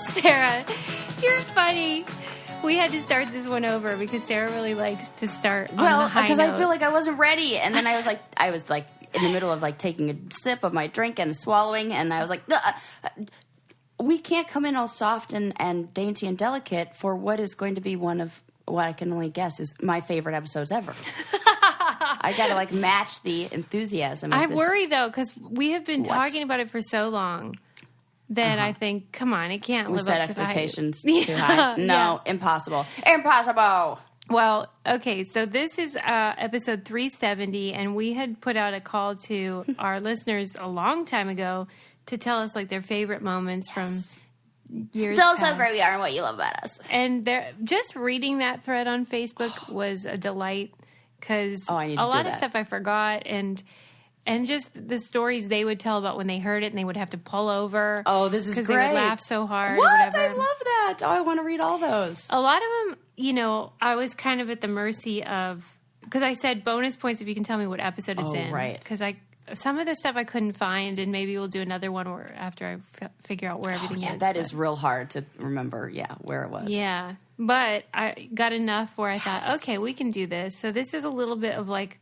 Sarah, you're funny. We had to start this one over because Sarah really likes to start on the high because note. I feel like I wasn't ready, and then I was like in the middle of like taking a sip of my drink and swallowing, and I was like, we can't come in all soft and dainty and delicate for what is going to be one of what I can only guess is my favorite episodes ever. I gotta like match the enthusiasm. I worry though because we have been talking about it for so long. Then I think, come on, it can't live set up to the hype. expectations too high. No, impossible. Impossible. Well, okay, so this is episode 370, and we had put out a call to our listeners a long time ago to tell us like their favorite moments from years Tell us past. how great we are and what you love about us. And just reading that thread on Facebook was a delight because a lot of stuff I forgot and just the stories they would tell about when they heard it and they would have to pull over. Oh, this is great. Because they would laugh so hard. What? Or whatever. I love that. Oh, I want to read all those. A lot of them, I was kind of at the mercy of... Because I said bonus points if you can tell me what episode it's in. Right. Because some of the stuff I couldn't find, and maybe we'll do another one after I figure out where everything is. That is real hard to remember, where it was. Yeah. But I got enough where I thought, okay, we can do this. So this is a little bit of like...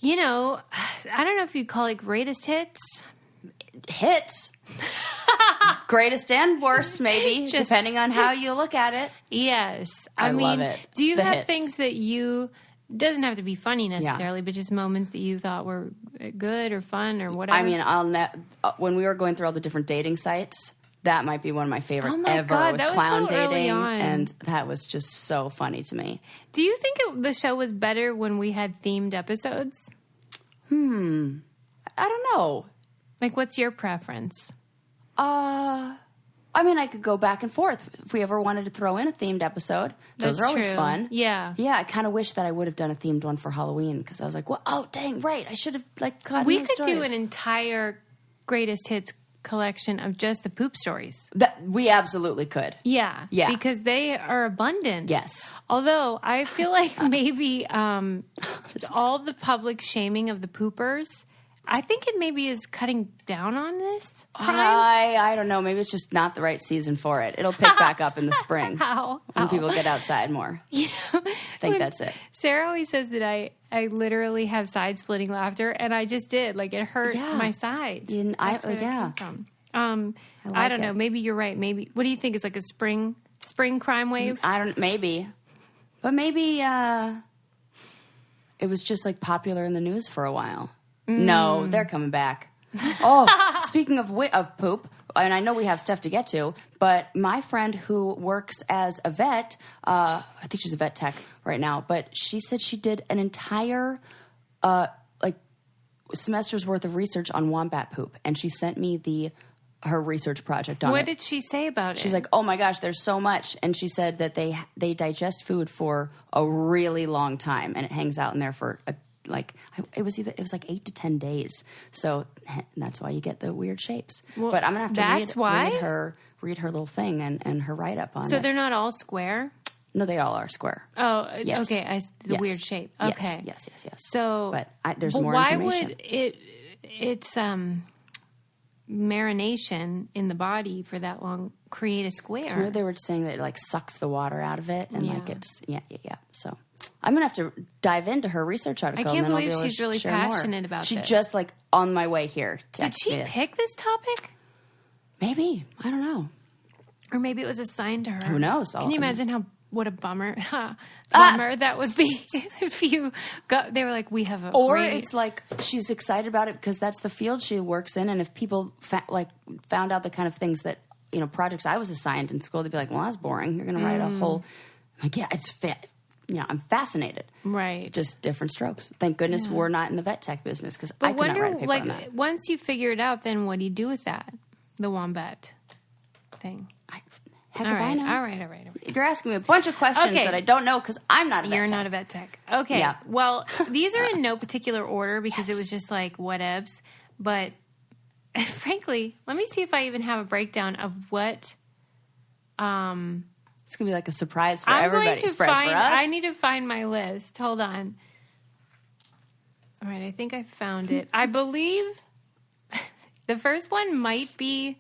I don't know if you'd call it greatest hits. Hits? Greatest and worst, maybe, depending on how you look at it. Yes. I mean, love it. Do you have things that doesn't have to be funny necessarily, but just moments that you thought were good or fun or whatever? I mean, when we were going through all the different dating sites, that might be one of my favorite ever God, with that clown was so early dating. on. And that was just so funny to me. Do you think the show was better when we had themed episodes? I don't know. Like, what's your preference? I mean, I could go back and forth. If we ever wanted to throw in a themed episode, those are always fun. Yeah. Yeah, I kind of wish that I would have done a themed one for Halloween because I was like, well, oh, dang, right. I should have, caught We could do an entire greatest hits collection of just the poop stories. We absolutely could. Yeah. Yeah. Because they are abundant. Yes. Although I feel like maybe all the public shaming of the poopers, I think it maybe is cutting down on this crime. I don't know. Maybe it's just not the right season for it. It'll pick back up in the spring. When people get outside more. Yeah. I think that's it. Sarah always says that I literally have side-splitting laughter, and I just did. Like, it hurt my side. That's where that came from. I don't know. Maybe you're right. Maybe. What do you think is like a spring crime wave? Maybe. But maybe it was just like popular in the news for a while. No, they're coming back. Oh, speaking of poop, and I know we have stuff to get to, but my friend who works as a vet, I think she's a vet tech right now, but she said she did an entire semester's worth of research on wombat poop, and she sent me her research project on it. What did she say about it? She's like, oh my gosh, there's so much. And she said that they digest food for a really long time, and it hangs out in there for it was like 8 to 10 days. So that's why you get the weird shapes. Well, but I'm going to have to read her little thing and her write-up on it. So they're not all square? No, they all are square. Oh, yes. Okay. Weird shape. Okay. Yes. So, but there's more information. Why would it's marination in the body for that long create a square? They were saying that it sucks the water out of it and it's So I'm gonna have to dive into her research article. I can't and then believe I'll be she's really passionate about this. She just on my way here. Did she pick this topic? Maybe. I don't know. Or maybe it was assigned to her. Who knows? Can you imagine what a bummer that would be if you got, they were like, we have a it's like she's excited about it because that's the field she works in, and if people found out the kind of things that projects I was assigned in school, they'd be like, well, that's boring. You're going to write a whole it's I'm fascinated. Right. Just different strokes. Thank goodness we're not in the vet tech business because I could not write a paper on that. Once you figure it out, then what do you do with that? The wombat thing. Heck if I know. All right. You're asking me a bunch of questions that I don't know because I'm not a vet tech. You're not a vet tech. Okay. Yeah. Well, these are in no particular order because it was just like whatevs. But frankly, let me see if I even have a breakdown of what... It's going to be like a surprise for everybody. Surprise for us. I need to find my list. Hold on. All right, I think I found it. I believe the first one might be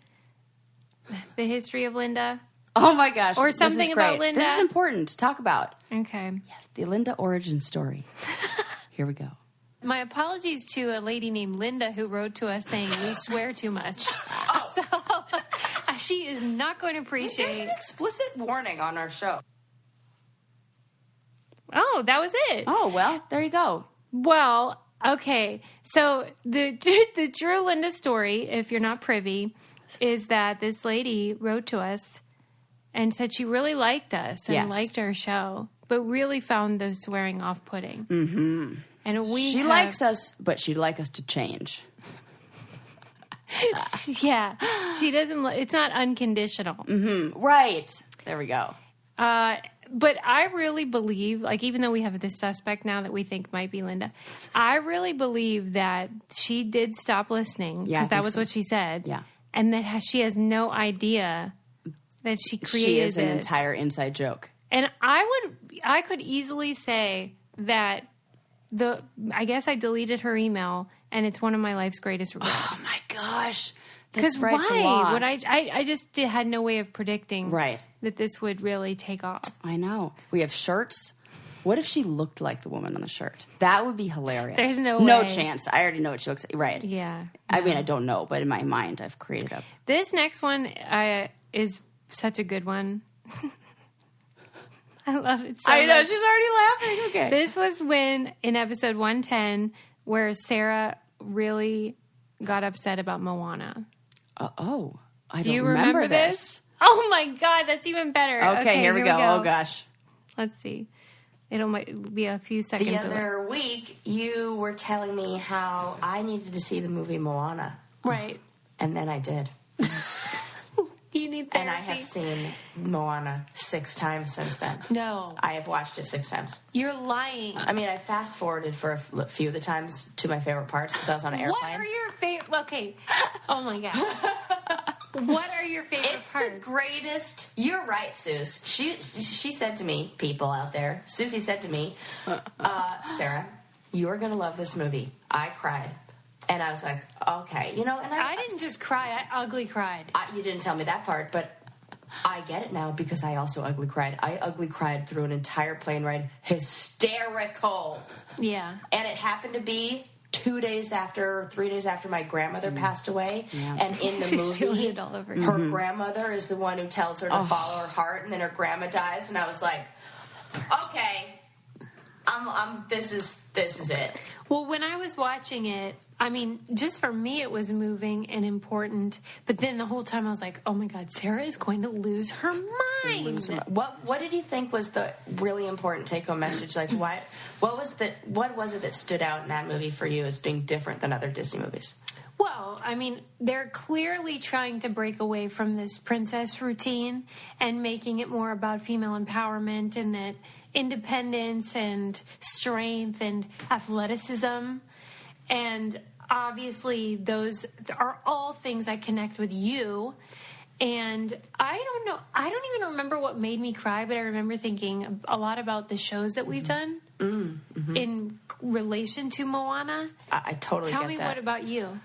the history of Linda? Oh my gosh. Or something about Linda? This is important to talk about. Okay. Yes, the Linda origin story. Here we go. My apologies to a lady named Linda who wrote to us saying we swear too much. So she is not going to appreciate. There's an explicit warning on our show. Oh, that was it. Oh, well, there you go. Well, okay. So the true Linda story, if you're not privy, is that this lady wrote to us and said she really liked us and liked our show, but really found the swearing off-putting. Mm-hmm. And she likes us, but she'd like us to change. Yeah. She doesn't... It's not unconditional. Mm-hmm. Right. There we go. But I really believe, like, even though we have this suspect now that we think might be Linda, I really believe that she did stop listening because that was what she said. Yeah. And that she has no idea that she created this. She is an entire inside joke. And I could easily say that I guess I deleted her email and it's one of my life's greatest regrets. Oh my gosh. Because why? Would I just had no way of predicting that this would really take off. I know. We have shirts. What if she looked like the woman on the shirt? That would be hilarious. There's no way. No chance. I already know what she looks like. Right. Yeah. I mean, I don't know, but in my mind, I've created a... This next one is such a good one. I love it so much. I know. She's already laughing. Okay. This was when, in episode 110, where Sarah really got upset about Moana. I don't remember this. Oh my God, that's even better. Okay, here we go. Oh gosh. Let's see. Might be a few seconds. The other week, you were telling me how I needed to see the movie Moana. Right. And then I did. You need therapy. And I have seen Moana 6 times since then. No. I have watched it 6 times. You're lying. I mean, I fast-forwarded for a few of the times to my favorite parts because I was on an airplane. What are your favorite... Okay. Oh, my God. What are your favorite it's parts? It's the greatest... You're right, Suze. She said to me, people out there, Susie said to me, Sarah, you're going to love this movie. I cried. And I was like, okay. You know, and I didn't just cry. I ugly cried. You didn't tell me that part, but I get it now because I also ugly cried. I ugly cried through an entire plane ride. Hysterical. Yeah. And it happened to be 3 days after my grandmother passed away. Yeah. And in the movie, her grandmother is the one who tells her to follow her heart, and then her grandma dies. And I was like, okay, this is it. Well, when I was watching it, I mean, just for me, it was moving and important. But then the whole time I was like, oh my God, Sarah is going to lose her mind. What did you think was the really important take-home message? Like, what was it that stood out in that movie for you as being different than other Disney movies? Well, I mean, they're clearly trying to break away from this princess routine and making it more about female empowerment and that independence and strength and athleticism. And obviously, those are all things I connect with you. And I don't know. I don't even remember what made me cry, but I remember thinking a lot about the shows that we've done in relation to Moana. I totally Tell get me, that. what about you?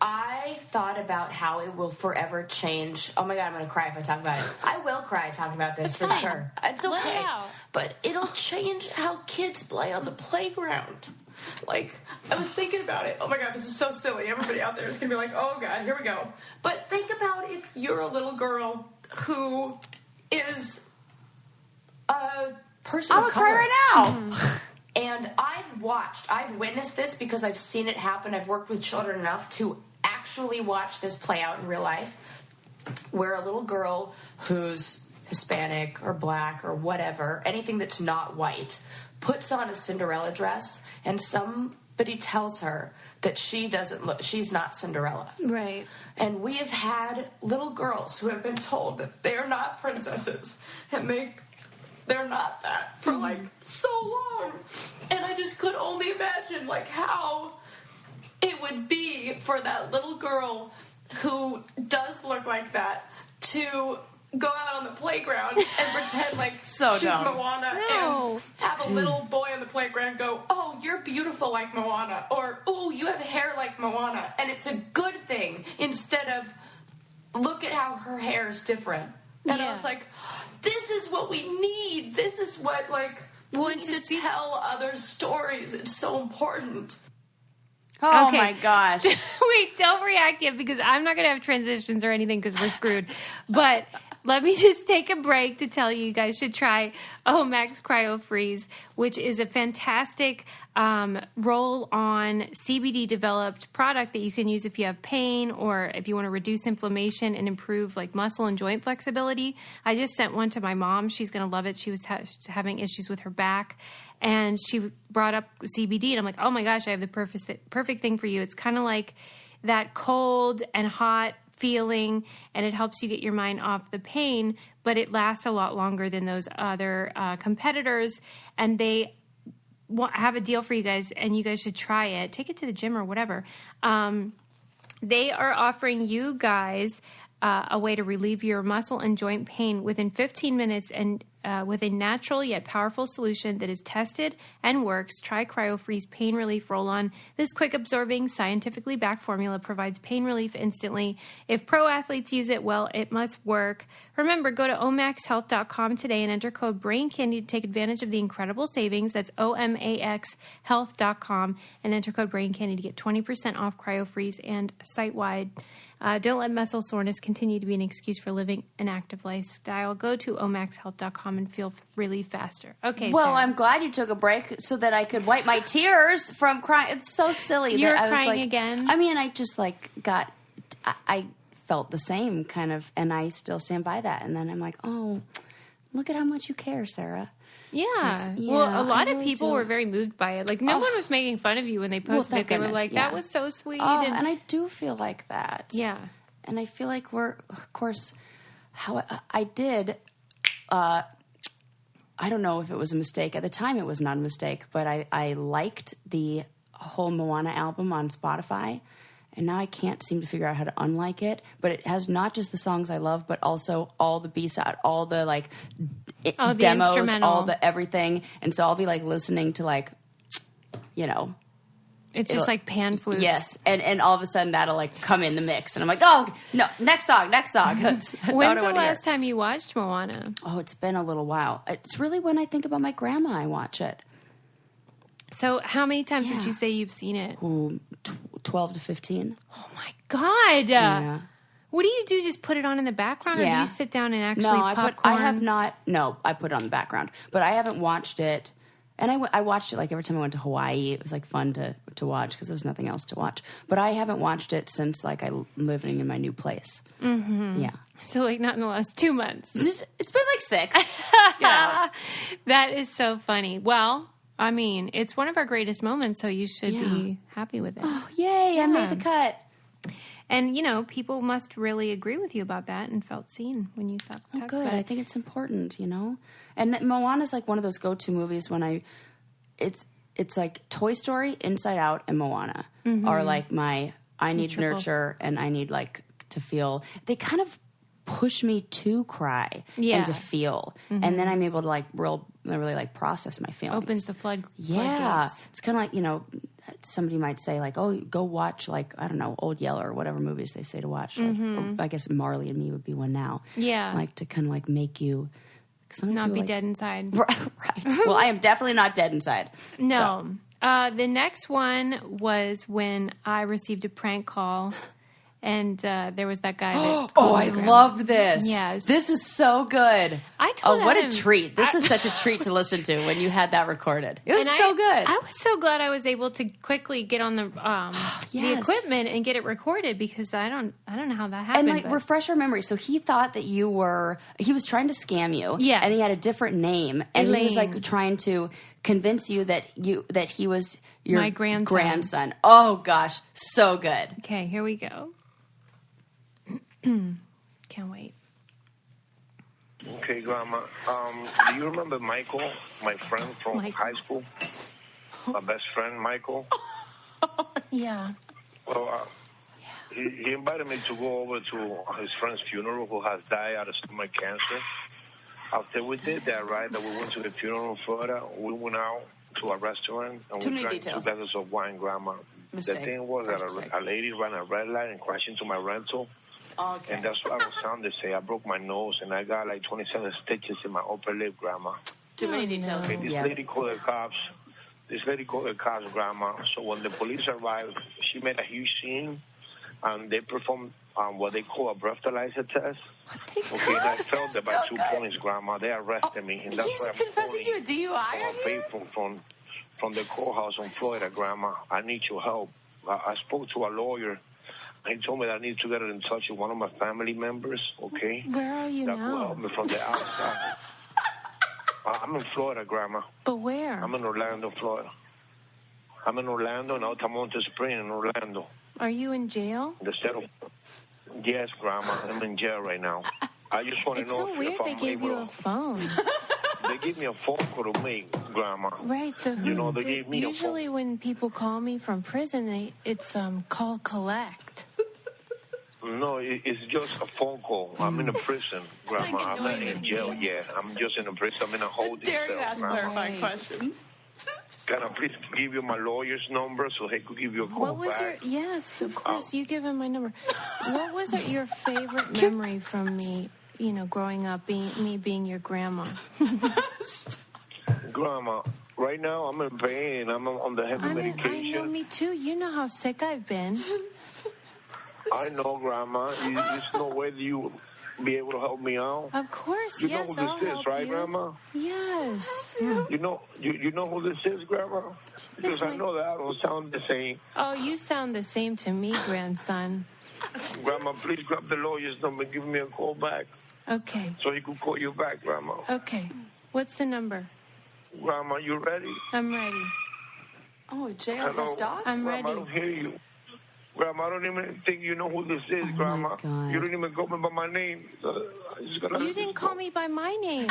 I thought about how it will forever change. Oh my God, I'm going to cry if I talk about it. I will cry talking about this for sure. It's okay. Let it out. But it'll change how kids play on the playground. Like, I was thinking about it. Oh my God, this is so silly. Everybody out there is going to be like, oh God, here we go. But think about if you're a little girl who is a person of color. I'm going to cry right now. Mm-hmm. And I've witnessed this because I've seen it happen. I've worked with children enough to actually watch this play out in real life, where a little girl who's Hispanic or black or whatever, anything that's not white, puts on a Cinderella dress, and somebody tells her that she's not Cinderella. Right. And we have had little girls who have been told that they're not princesses, and they're not that for like so long. And I just could only imagine like how it would be for that little girl who does look like that to go out on the playground and pretend like she's Moana and have a little boy on the playground go, oh, you're beautiful like Moana, or oh, you have hair like Moana, and it's a good thing instead of look at how her hair is different. And I was like, this is what we need. This is what, like, we need to tell other stories. It's so important. Oh, okay. My gosh. Wait, don't react yet because I'm not going to have transitions or anything because we're screwed. But let me just take a break to tell you guys should try Omax Cryo Freeze, which is a fantastic roll-on CBD-developed product that you can use if you have pain or if you want to reduce inflammation and improve like muscle and joint flexibility. I just sent one to my mom. She's going to love it. She was having issues with her back. And she brought up CBD, and I'm like, oh my gosh, I have the perfect thing for you. It's kind of like that cold and hot feeling, and it helps you get your mind off the pain, but it lasts a lot longer than those other competitors. And they have a deal for you guys, and you guys should try it. Take it to the gym or whatever. They are offering you guys a way to relieve your muscle and joint pain within 15 minutes and with a natural yet powerful solution that is tested and works. Try CryoFreeze Pain Relief Roll-On. This quick-absorbing, scientifically backed formula provides pain relief instantly. If pro athletes use it, well, it must work. Remember, go to omaxhealth.com today and enter code BRAINCANDY to take advantage of the incredible savings. That's omaxhealth.com and enter code BRAINCANDY to get 20% off CryoFreeze and site-wide. Don't let muscle soreness continue to be an excuse for living an active lifestyle. Go to omaxhealth.com and feel relief faster. Okay, well, Sarah. I'm glad you took a break so that I could wipe my tears from crying. It's so silly. You're that I was crying like, again? I mean, I just I felt the same kind of, and I still stand by that. And then I'm like, oh, look at how much you care, Sarah. Yeah. Well, a lot of people were very moved by it. Like, no one was making fun of you when they posted it. They were like, that was so sweet. And I do feel like that. Yeah. And I feel like of course, how I did, I don't know if it was a mistake. At the time, it was not a mistake, but I liked the whole Moana album on Spotify. And now I can't seem to figure out how to unlike it. But it has not just the songs I love, but also all the B-side, all the like demos, all the everything. And so I'll be like listening to like, you know. It's just like pan flutes. Yes. And all of a sudden that'll like come in the mix. And I'm like, oh, no, next song. When's the last time you watched Moana? Oh, it's been a little while. It's really when I think about my grandma, I watch it. So how many times would you say you've seen it? 12 to 15. Oh, my God. Yeah. What do you do? Just put it on in the background? Or do you sit down and actually popcorn? I have not. No, I put it on the background. But I haven't watched it. And I watched it like every time I went to Hawaii. It was like fun to watch because there was nothing else to watch. But I haven't watched it since like I'm living in my new place. Mm-hmm. Yeah. So like not in the last 2 months. It's been like 6. That is so funny. Well, I mean, it's one of our greatest moments, so you should be happy with it. Oh, yay. Yeah. I made the cut. And, you know, people must really agree with you about that and felt seen when you talked about it. I think it's important, you know? And Moana's like one of those go-to movies when it's like Toy Story, Inside Out, and Moana are like my, I need nurture and I need like to feel, they kind of push me to cry and to feel. And then I'm able to like really like process my feelings. Opens the floodgates. It's kind of like, you know, somebody might say like, oh, go watch like, I don't know, Old Yeller or whatever movies they say to watch. Like, or I guess Marley and Me would be one now. Yeah. Like to kind of like make you not be dead inside. Right. Well, I am definitely not dead inside. No. So. The next one was when I received a prank call. And there was that guy that I love this. Yes. This is so good. I told him. What a treat. This was such a treat to listen to when you had that recorded. It was so good. I was so glad I was able to quickly get on the equipment and get it recorded because I don't know how that happened. And like refresh our memory. So he thought that he was trying to scam you. Yes. And he had a different name. And he was like trying to convince you that he was your my grandson. Oh gosh. So good. Okay, here we go. Can't wait. Okay, Grandma. Do you remember Michael, my friend from high school? My best friend, Michael? Yeah. Well, he invited me to go over to his friend's funeral who has died out of stomach cancer. After we did that, right, that we went to the funeral photo, we went out to a restaurant and we drank 2 glasses of wine, Grandma. The thing was that a lady ran a red light and crashed into my rental. Okay. And that's what I was sound to say. I broke my nose, and I got like 27 stitches in my upper lip, Grandma. Too many details. Okay, this lady called the cops. This lady called the cops, Grandma. So when the police arrived, she made a huge scene, and they performed what they call a breathalyzer test. Okay, and I failed it by 2 points, Grandma. They arrested me, and that's why I'm confessing to a DUI. Faithful from the courthouse in Florida, Grandma. I need your help. I spoke to a lawyer. He told me that I need to get in touch with one of my family members. Okay, where are you that now? will help me from the outside. I'm in Florida, Grandma. But where? I'm in Orlando, Florida. I'm in Orlando, in Altamonte Spring, in Orlando. Are you in jail? Yes, Grandma. I'm in jail right now. I just want to know so weird they gave you a phone. They gave me a phone call to me, Grandma. Right, so they gave me usually a phone. when people call me from prison, it's call collect. No, it's just a phone call. I'm in a prison, Grandma. I'm not in jail yet. I'm just in a prison. I'm in a holding cell. Dare you ask clarifying questions? Can I please give you my lawyer's number so he could give you a call back? Yes, of course. You give him my number. What was your favorite memory from me, growing up, being your grandma? Grandma, right now I'm in pain. I'm on the heavy medication. I know, me too. You know how sick I've been. I know, Grandma. There's no way you be able to help me out. Of course, you yes. You know who this is, right, you. Grandma? Yes. You know who this is, Grandma? Because I know that I don't sound the same. Oh, you sound the same to me, grandson. Grandma, please grab the lawyer's number and give me a call back. Okay. So he could call you back, Grandma. Okay. What's the number? Grandma, you ready? I'm ready. Oh, jail has dogs? I'm Grandma, ready. I don't hear you. Grandma, I don't even think you know who this is, Grandma. You don't even call me by my name. You didn't call me by my name.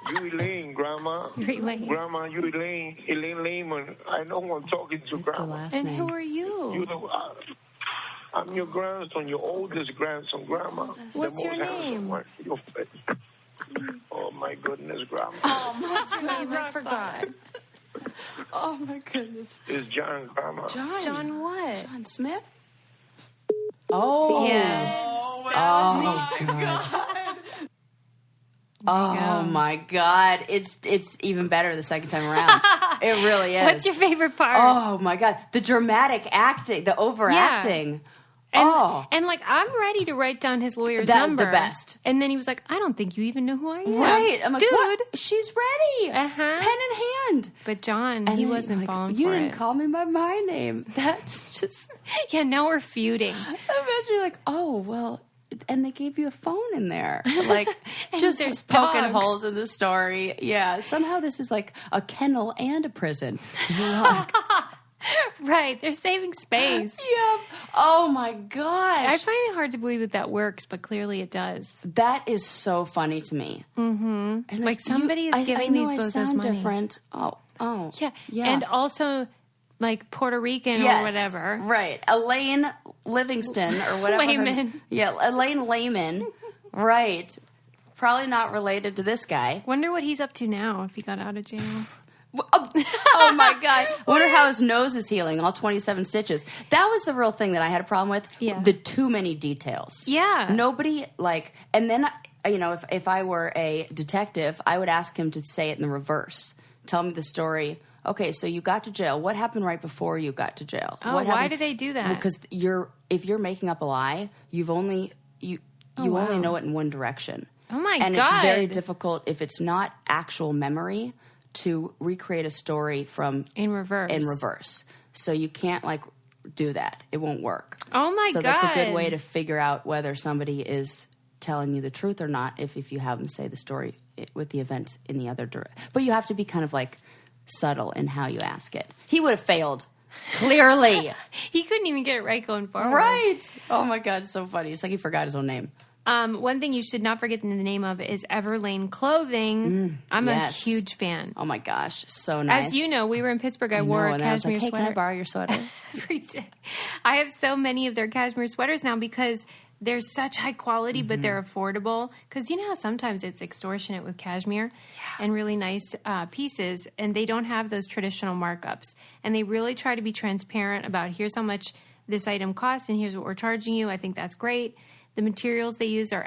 You Elaine, Grandma. You're Elaine. Grandma, you Elaine. Elaine Lehman. I know who I'm talking to, Grandma. And who are you? I'm your grandson, your oldest grandson, Grandma. What's your name? Oh, my goodness, Grandma. What's your name? I forgot. Oh, my goodness. It's John, Grandma. John what? John Smith? Oh. Yes. Oh, God. Oh, my God. It's even better the second time around. It really is. What's your favorite part? Oh, my God. The dramatic acting, the overacting. Yeah. And I'm ready to write down his lawyer's number. The best. And then he was like, I don't think you even know who I am. Right. I'm like, dude. What? She's ready. Uh-huh. Pen in hand. But John, he wasn't falling for it. You didn't call me by my name. That's just... Yeah, now we're feuding. Imagine like, oh, well... And they gave you a phone in there. Like, just poking dogs. holes in the story. Yeah. Somehow this is like a kennel and a prison. You're like... Right, they're saving space. Yeah. Oh my gosh. I find it hard to believe that works, but clearly it does. That is so funny to me. Mm-hmm. And like somebody is giving these bozos sound money. Different. Oh. Yeah. Yeah. And also like Puerto Rican or whatever. Right. Elaine Livingston or whatever. Layman. Elaine Layman. Right. Probably not related to this guy. Wonder what he's up to now if he got out of jail. Oh my God. I wonder how his nose is healing, all 27 stitches. That was the real thing that I had a problem with. Yeah. The too many details. Yeah. Nobody, and then, if I were a detective, I would ask him to say it in the reverse. Tell me the story. Okay, so you got to jail. What happened right before you got to jail? Oh, why do they do that? Because if you're making up a lie, you only know it in one direction. Oh my God. And it's very difficult if it's not actual memory to recreate a story from in reverse. So you can't do that. It won't work. Oh my God. So that's a good way to figure out whether somebody is telling you the truth or not if you have them say the story with the events in the other direction. But you have to be kind of subtle in how you ask it. He would have failed. Clearly. He couldn't even get it right going forward. Right. Oh my God, it's so funny. It's like he forgot his own name. One thing you should not forget the name of is Everlane Clothing. I'm a huge fan. Oh my gosh, so nice. As you know, we were in Pittsburgh. I wore a cashmere sweater. Can I borrow your sweater? Every day. I have so many of their cashmere sweaters now because they're such high quality, but they're affordable. Because you know how sometimes it's extortionate with cashmere and really nice pieces, and they don't have those traditional markups. And they really try to be transparent about here's how much this item costs and here's what we're charging you. I think that's great. The materials they use are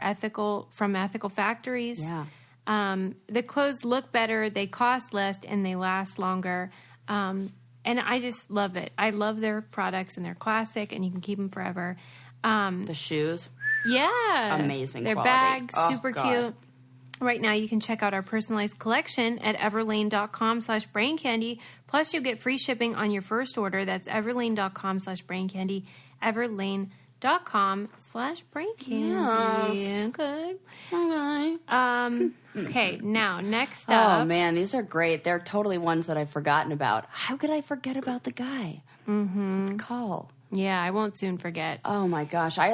from ethical factories. Yeah. The clothes look better, they cost less, and they last longer. And I just love it. I love their products, and they're classic, and you can keep them forever. The shoes. Yeah. Amazing Their quality. bags, super cute. Right now, you can check out our personalized collection at everlane.com/braincandy. Plus, you'll get free shipping on your first order. That's everlane.com/braincandy. everlane.com/braincandy. Yes. Okay. Okay. Okay, now, next up. Oh, man, these are great. They're totally ones that I've forgotten about. How could I forget about the guy? Mm-hmm. The call. Yeah, I won't soon forget. Oh, my gosh. I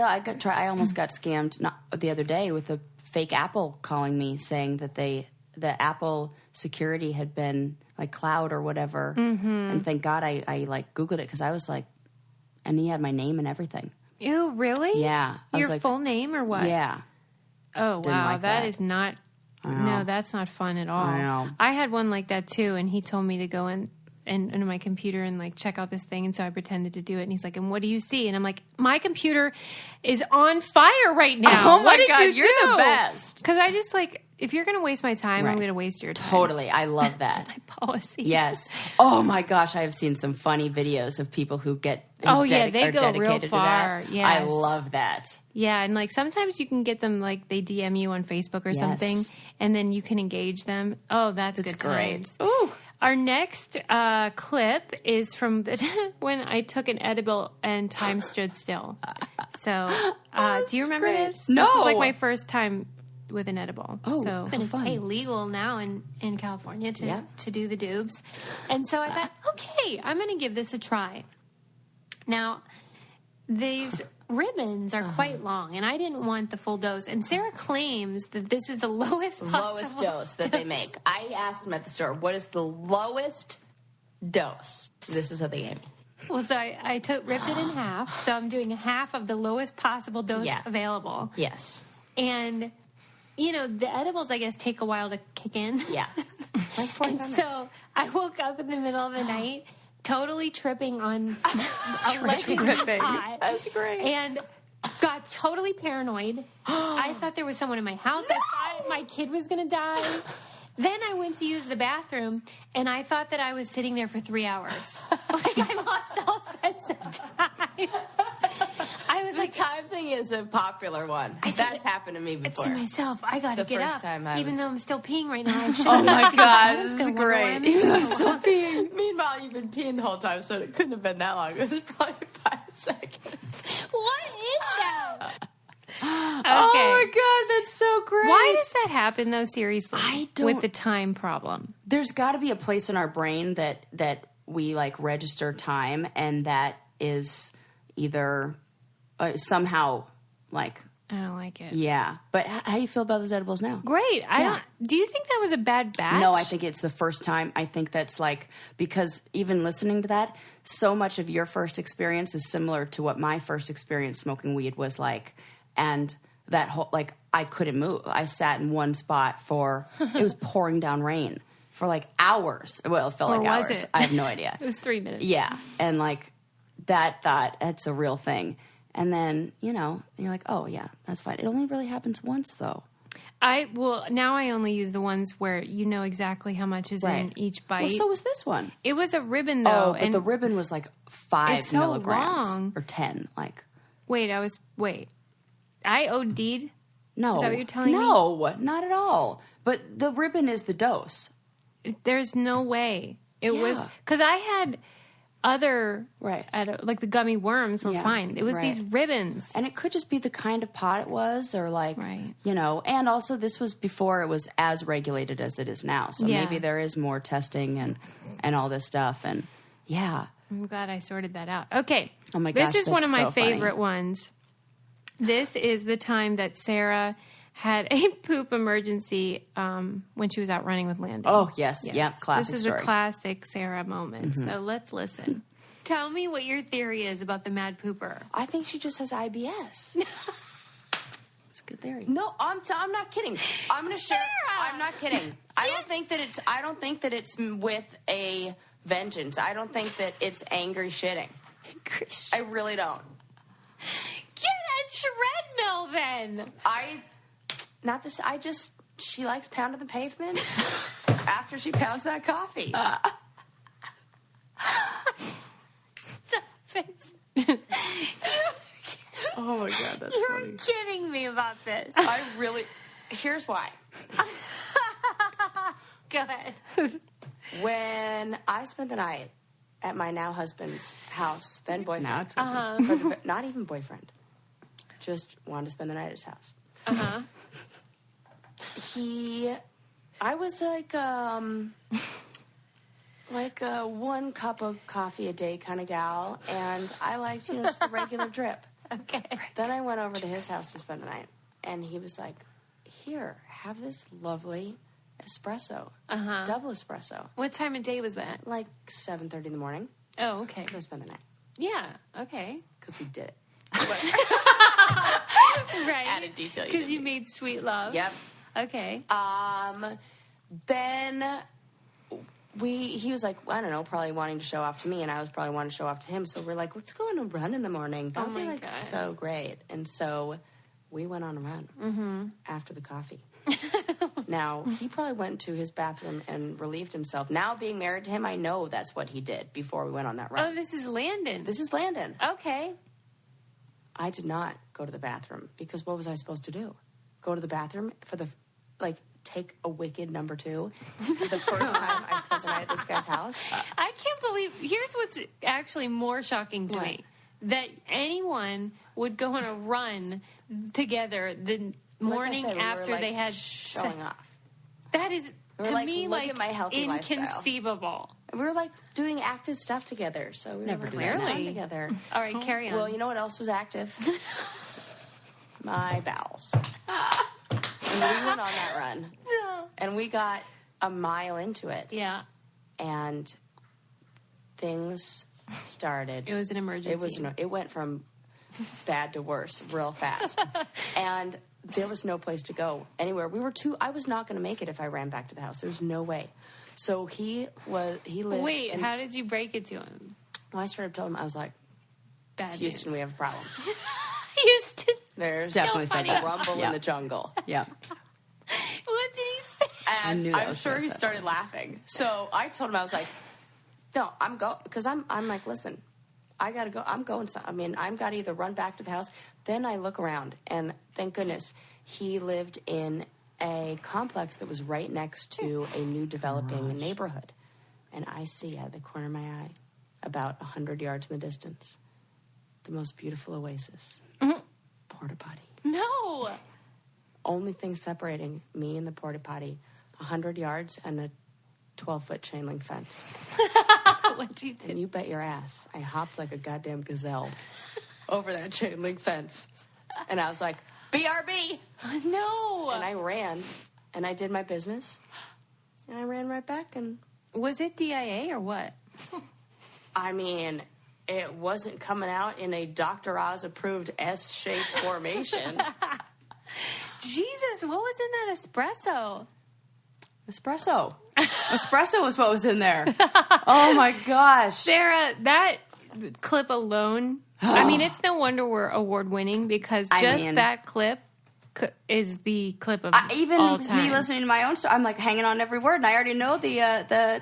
almost got scammed the other day with a fake Apple calling me saying that the Apple security had been like cloud or whatever. Mm-hmm. And thank God I like Googled it because I was like, and he had my name and everything. Ew, really? Yeah. Your full name or what? Yeah. Oh, Didn't wow. like that is not... No, that's not fun at all. I know. I had one like that too, and he told me to go into my computer and like check out this thing, and so I pretended to do it. And he's like, "And what do you see?" And I'm like, "My computer is on fire right now." Oh my God, you're the best. Because I just like, if you're going to waste my time, I'm going to waste your time. Totally, I love that. That's my policy. Yes. Oh my gosh, I have seen some funny videos of people who get they are go dedicated real far. to that. Yes. I love that. Yeah, and like sometimes you can get them like they DM you on Facebook or something, and then you can engage them. Oh, that's good great. times. Ooh. Our next clip is from when I took an edible and time stood still. So, do you remember this? No. This was like my first time with an edible. Oh, so, and it's legal now in California to do the doobs. And so I thought, okay, I'm going to give this a try. Now, these ribbons are quite long, and I didn't want the full dose. And Sarah claims that this is the lowest dose that they make. I asked them at the store, what is the lowest dose? This is what they gave me. Well, so I ripped it in half. So I'm doing half of the lowest possible dose available. Yes. And, the edibles, I guess, take a while to kick in. Yeah. Like 45 minutes. So I woke up in the middle of the night totally tripping on allegedly pot. That's great. And got totally paranoid. I thought there was someone in my house. I thought my kid was going to die. Then I went to use the bathroom, and I thought that I was sitting there for 3 hours. Like, I lost all sense of time. I was like... The time thing is a popular one. That's happened to me before. To myself, I got to get up. Even though I'm still peeing right now. Oh, my God. This is great. Even though I'm still peeing. Meanwhile, you've been peeing the whole time, so it couldn't have been that long. It was probably 5 seconds. What is that? Okay. Oh my God, that's so great. Why does that happen though, seriously? I don't... With the time problem. There's got to be a place in our brain that we like register time, and that is either somehow like... I don't like it. Yeah. But how do you feel about those edibles now? Great. Do you think that was a bad batch? No, I think it's the first time. I think that's like, because even listening to that, so much of your first experience is similar to what my first experience smoking weed was like. And that whole, like, I couldn't move. I sat in one spot it was pouring down rain for like hours. Well, it felt like hours. I have no idea. It was 3 minutes. Yeah. And like that thought, it's a real thing. And then, you're like, oh, yeah, that's fine. It only really happens once, though. Now I only use the ones where you know exactly how much is in each bite. Well, so was this one. It was a ribbon, though. Oh, but the ribbon was like 5 milligrams. Long. Or 10, like. Wait. I OD'd? No. Is that what you're telling me? No, not at all. But the ribbon is the dose. There's no way. It was... Because I had... other like the gummy worms were fine. It was these ribbons, and it could just be the kind of pot it was, or like and also this was before it was as regulated as it is now, so maybe there is more testing and all this stuff. And I'm glad I sorted that out. Okay, oh my gosh, this is one of my favorite funny. ones. This is the time that Sarah had a poop emergency when she was out running with Landon. Oh, yes. Yep, classic This is story. a classic Sarah moment. Mm-hmm. So let's listen. Tell me what your theory is about the mad pooper. I think she just has IBS. It's a good theory. No, I'm not kidding. I'm going to share. I'm not kidding. I don't think that it's with a vengeance. I don't think that it's angry shitting. Christian. I really don't. Get a treadmill then. She likes pounding the pavement after she pounds that coffee. Stop it. Oh my God, that's funny. You're kidding me about this. Here's why. Go ahead. When I spent the night at my now husband's house, then boyfriend. Now ex-husband. Not even boyfriend. Just wanted to spend the night at his house. I was like a 1 cup of coffee a day kind of gal, and I liked, just the regular drip. Okay. Then I went over to his house to spend the night, and he was like, here, have this lovely espresso. Double espresso. What time of day was that? Like 7:30 in the morning. Oh, okay. Go spend the night. Yeah, okay. Because we did it. Right. Added detail. Because you made sweet love. Yep. Okay. Then he was like, I don't know, probably wanting to show off to me, and I was probably wanting to show off to him. So we're like, let's go on a run in the morning. That'll be like so great. And so we went on a run after the coffee. Now, he probably went to his bathroom and relieved himself. Now, being married to him, I know that's what he did before we went on that run. Oh, this is Landon. This is Landon. Okay. I did not go to the bathroom because what was I supposed to do? Go to the bathroom for take a wicked number 2 for the first time I spent the night at this guy's house? I can't believe... Here's what's actually more shocking to me. That anyone would go on a run together the morning after they had... showing off. That is, to me, look at my healthy inconceivable. We were doing active stuff together, so we never spent time together. All right, carry on. Well, you know what else was active? My bowels. And we went on that run. And we got a mile into it. Yeah. And things started. It was an emergency. It went from bad to worse real fast. And there was no place to go anywhere. I was not going to make it if I ran back to the house. There's no way. So he lived. Wait, how did you break it to him? Well, I straight up told him, I was like, Houston, we have a problem. Houston. There's definitely said that. Rumble in the jungle. Yeah. What did he say? And I knew that I'm sure he started laughing. So I told him, I was like, no, I'm going, because I'm like, listen, I got to go. I'm going. I've got to either run back to the house. Then I look around, and thank goodness he lived in a complex that was right next to a new developing neighborhood. And I see out of the corner of my eye, about 100 yards in the distance, the most beautiful oasis. Porta potty. No. Only thing separating me and the porta potty, 100 yards and a 12-foot chain link fence. What'd you do? And you bet your ass, I hopped like a goddamn gazelle over that chain link fence. And I was like, BRB! No! And I ran, and I did my business, and I ran right back. And was it DIA or what? It wasn't coming out in a Dr. Oz approved S-shaped formation. Jesus, what was in that espresso? Espresso was what was in there. Oh my gosh. Sarah, that clip alone, it's no wonder we're award winning because that clip is the clip of even all time. Me listening to my own story, I'm like hanging on every word, and I already know the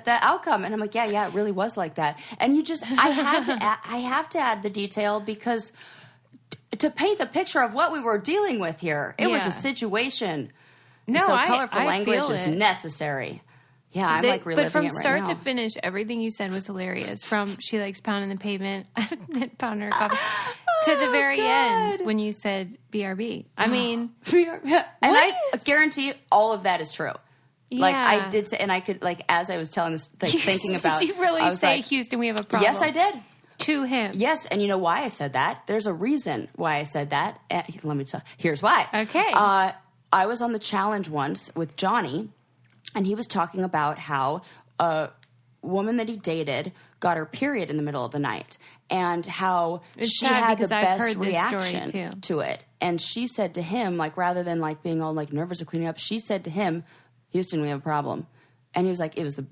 outcome, and I'm like, yeah, it really was like that. And I have to add the detail because to paint the picture of what we were dealing with here, it was a situation. No, so colorful language is it. necessary. Yeah, I'm like reliving it right now. But from start to finish, everything you said was hilarious. From she likes pounding the pavement, pounding her coffee, to the very end when you said BRB. And I guarantee all of that is true. Yeah. Like I did say, and I could as I was telling this, thinking about. Did you really say, Houston, we have a problem? Yes, I did. To him. Yes, and you know why I said that? There's a reason why I said that. Let me tell. Here's why. Okay. I was on the challenge once with Johnny, and he was talking about how a woman that he dated got her period in the middle of the night, and how she had the best reaction to it. And she said to him, rather than being all nervous or cleaning up, she said to him, "Houston, we have a problem." And he was like, it was the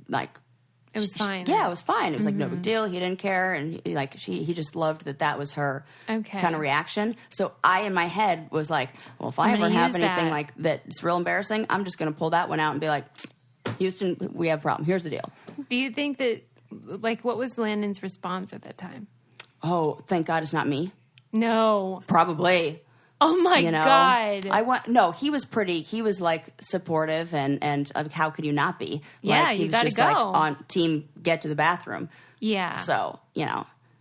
It was fine. Yeah, it was fine. It was like no big deal. He didn't care, and he just loved that was her kind of reaction. So I, in my head, was like, well, if I ever have anything like that's real embarrassing, I'm just going to pull that one out and be like, Houston, we have a problem. Here's the deal. Do you think that, like, what was Landon's response at that time? Oh, thank God it's not me. No, probably. Oh my God! He was he was like supportive and how could you not be? Yeah, like, he you was gotta just go. like on team get to the bathroom. Yeah. So,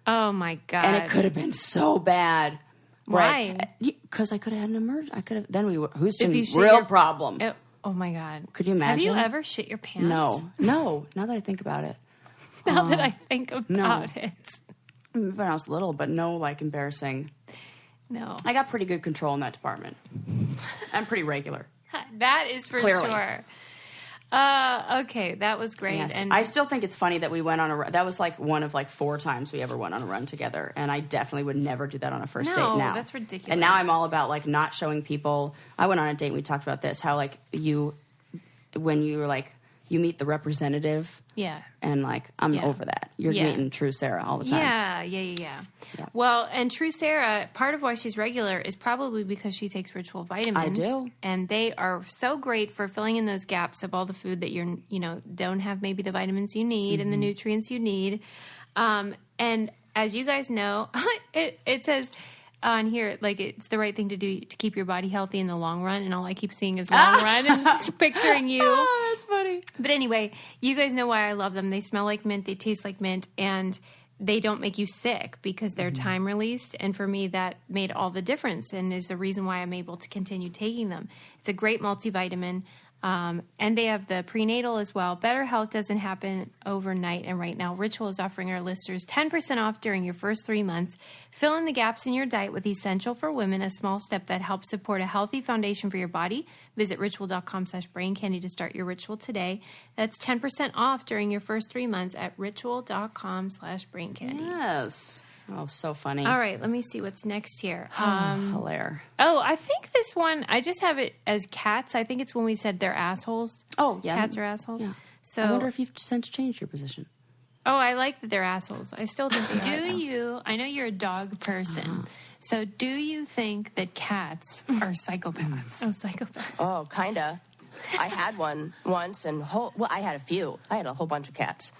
Oh my God! And it could have been so bad. Why? Because I could have had an emergency. Then we were Houston problem. Oh my God! Could you imagine? Have you ever shit your pants? No. Now that I think about it. Now that I think about it. When I was little, but no, like, embarrassing. No. I got pretty good control in that department. I'm pretty regular. That is for sure. Okay, that was great. Yes. And I still think it's funny that we went on a run. That was like one of like 4 times we ever went on a run together. And I definitely would never do that on a first date now. No, that's ridiculous. And now I'm all about like not showing people. I went on a date and we talked about this, how like when you were like, you meet the representative. Yeah. And like, I'm over that. You're meeting True Sarah all the time. Yeah. Well, and True Sarah, part of why she's regular is probably because she takes Ritual vitamins. I do. And they are so great for filling in those gaps of all the food that you're, don't have maybe the vitamins you need and the nutrients you need. And as you guys know, it says on here, like, it's the right thing to do to keep your body healthy in the long run. And all I keep seeing is long run and picturing you. Oh, that's funny. But anyway, you guys know why I love them. They smell like mint. They taste like mint. And they don't make you sick because they're time released. And for me, that made all the difference and is the reason why I'm able to continue taking them. It's a great multivitamin. And they have the prenatal as well. Better health doesn't happen overnight. And right now, Ritual is offering our listeners 10% off during your first 3 months. Fill in the gaps in your diet with Essential for Women, a small step that helps support a healthy foundation for your body. Visit ritual.com/braincandy to start your ritual today. That's 10% off during your first 3 months at ritual.com/braincandy. Yes. Oh, so funny. All right, let me see what's next here. Hilarious. Oh, I think this one, I just have it as cats. I think it's when we said they're assholes. Oh, yeah. Cats are assholes. Yeah. So I wonder if you've since changed your position. Oh, I like that they're assholes. I still think they are. I know you're a dog person. So do you think that cats are psychopaths? Oh, psychopaths. Oh, kind of. I had one once, and I had a few. I had a whole bunch of cats.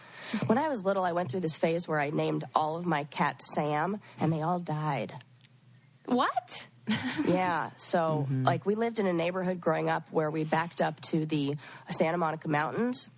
When I was little, I went through this phase where I named all of my cats Sam, and they all died. What? Yeah, so, like, we lived in a neighborhood growing up where we backed up to the Santa Monica Mountains,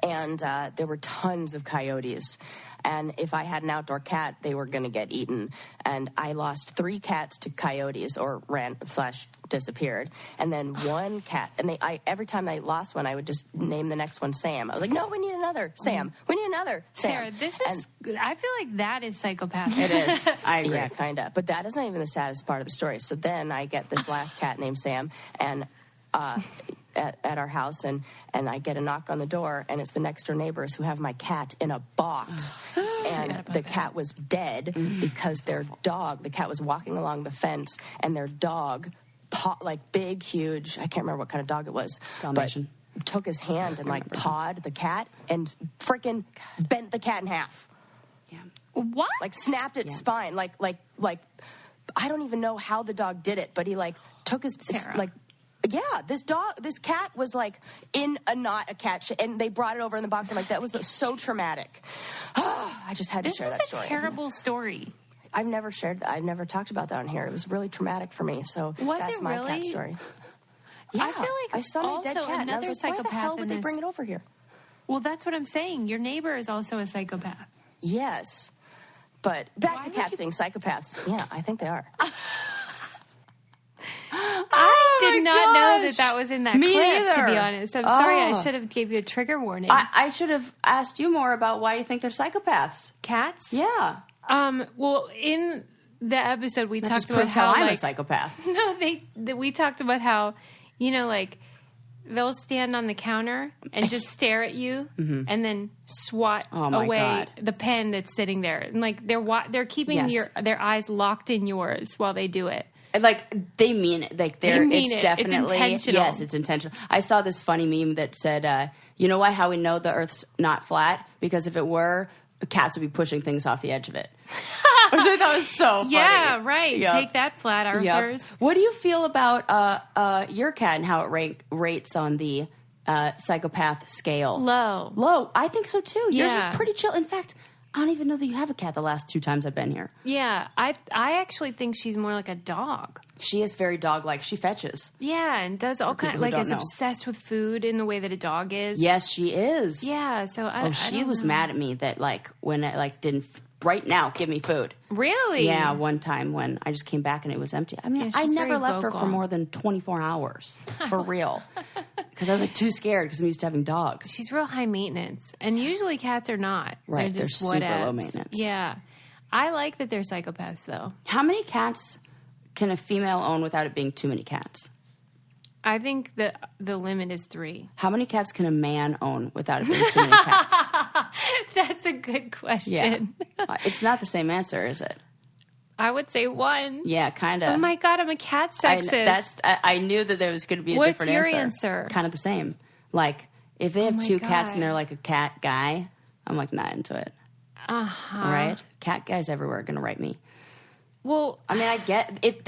and there were tons of coyotes. And if I had an outdoor cat, they were going to get eaten. And I lost 3 cats to coyotes, or ran/disappeared. And then 1 cat, and every time I lost one, I would just name the next one Sam. I was like, no, we need another Sam. We need another Sam. Sarah, this is good. I feel like that is psychopathic. It is. I agree. Yeah, kind of. But that is not even the saddest part of the story. So then I get this last cat named Sam, and at our house, and I get a knock on the door, and it's the next door neighbors who have my cat in a box. And the cat was dead because their dog, the cat was walking along the fence, and their dog, like big, huge, I can't remember what kind of dog it was. Dalmatian. But took his hand and like pawed the cat and freaking bent the cat in half. Yeah. What? Like snapped its spine. Like I don't even know how the dog did it, but he like took his yeah, this cat was like in a cat, and they brought it over in the box. I'm like, that was so traumatic. I just had to share that story. This is a terrible story. I've never talked about that on here. It was really traumatic for me. So that's my cat story. Yeah, I feel like I saw my dead cat, and I was like, psychopath. why the hell would they bring it over here? Well, that's what I'm saying. Your neighbor is also a psychopath. Yes, but back to cats being psychopaths. Yeah, I think they are. I did not know that was in that clip, neither. to be honest. I'm sorry. I should have gave you a trigger warning. I should have asked you more about why you think they're psychopaths. Cats? Yeah. Well, in the episode, we talked just about how I'm a psychopath. No, we talked about how, like, they'll stand on the counter and just stare at you and then swat away the pen that's sitting there. And like they're keeping their eyes locked in yours while they do it. Like, they mean it. Like, it's definitely... It's intentional. Yes, it's intentional. I saw this funny meme that said, you know why, how we know the Earth's not flat? Because if it were, cats would be pushing things off the edge of it. Which I thought was so funny. Yeah, right. Yep. Take that, flat earthers. Yep. What do you feel about your cat and how it rates on the psychopath scale? Low. I think so, too. Yours is pretty chill. In fact... I don't even know that you have a cat the last 2 times I've been here. Yeah, I actually think she's more like a dog. She is very dog-like. She fetches. Yeah, and does all kind like is obsessed with food in the way that a dog is. Yes, she is. Yeah, so she was mad at me that like when I like didn't right now give me food. Really? Yeah, one time when I just came back and it was empty. I mean, I never left her for more than 24 hours. For real. Because I was like too scared because I'm used to having dogs. She's real high maintenance. And usually cats are not. Right, they're super low maintenance. Yeah. I like that they're psychopaths though. How many cats can a female own without it being too many cats? I think the limit is 3. How many cats can a man own without it being too many cats? That's a good question. Yeah. It's not the same answer, is it? I would say 1. Yeah, kind of. Oh my God, I'm a cat sexist. I knew that there was going to be a different answer. What's your answer? Kind of the same. Like, if they have 2 cats and they're like a cat guy, I'm like not into it. Uh-huh. Right? Cat guys everywhere are going to write me. Well, I mean, I get if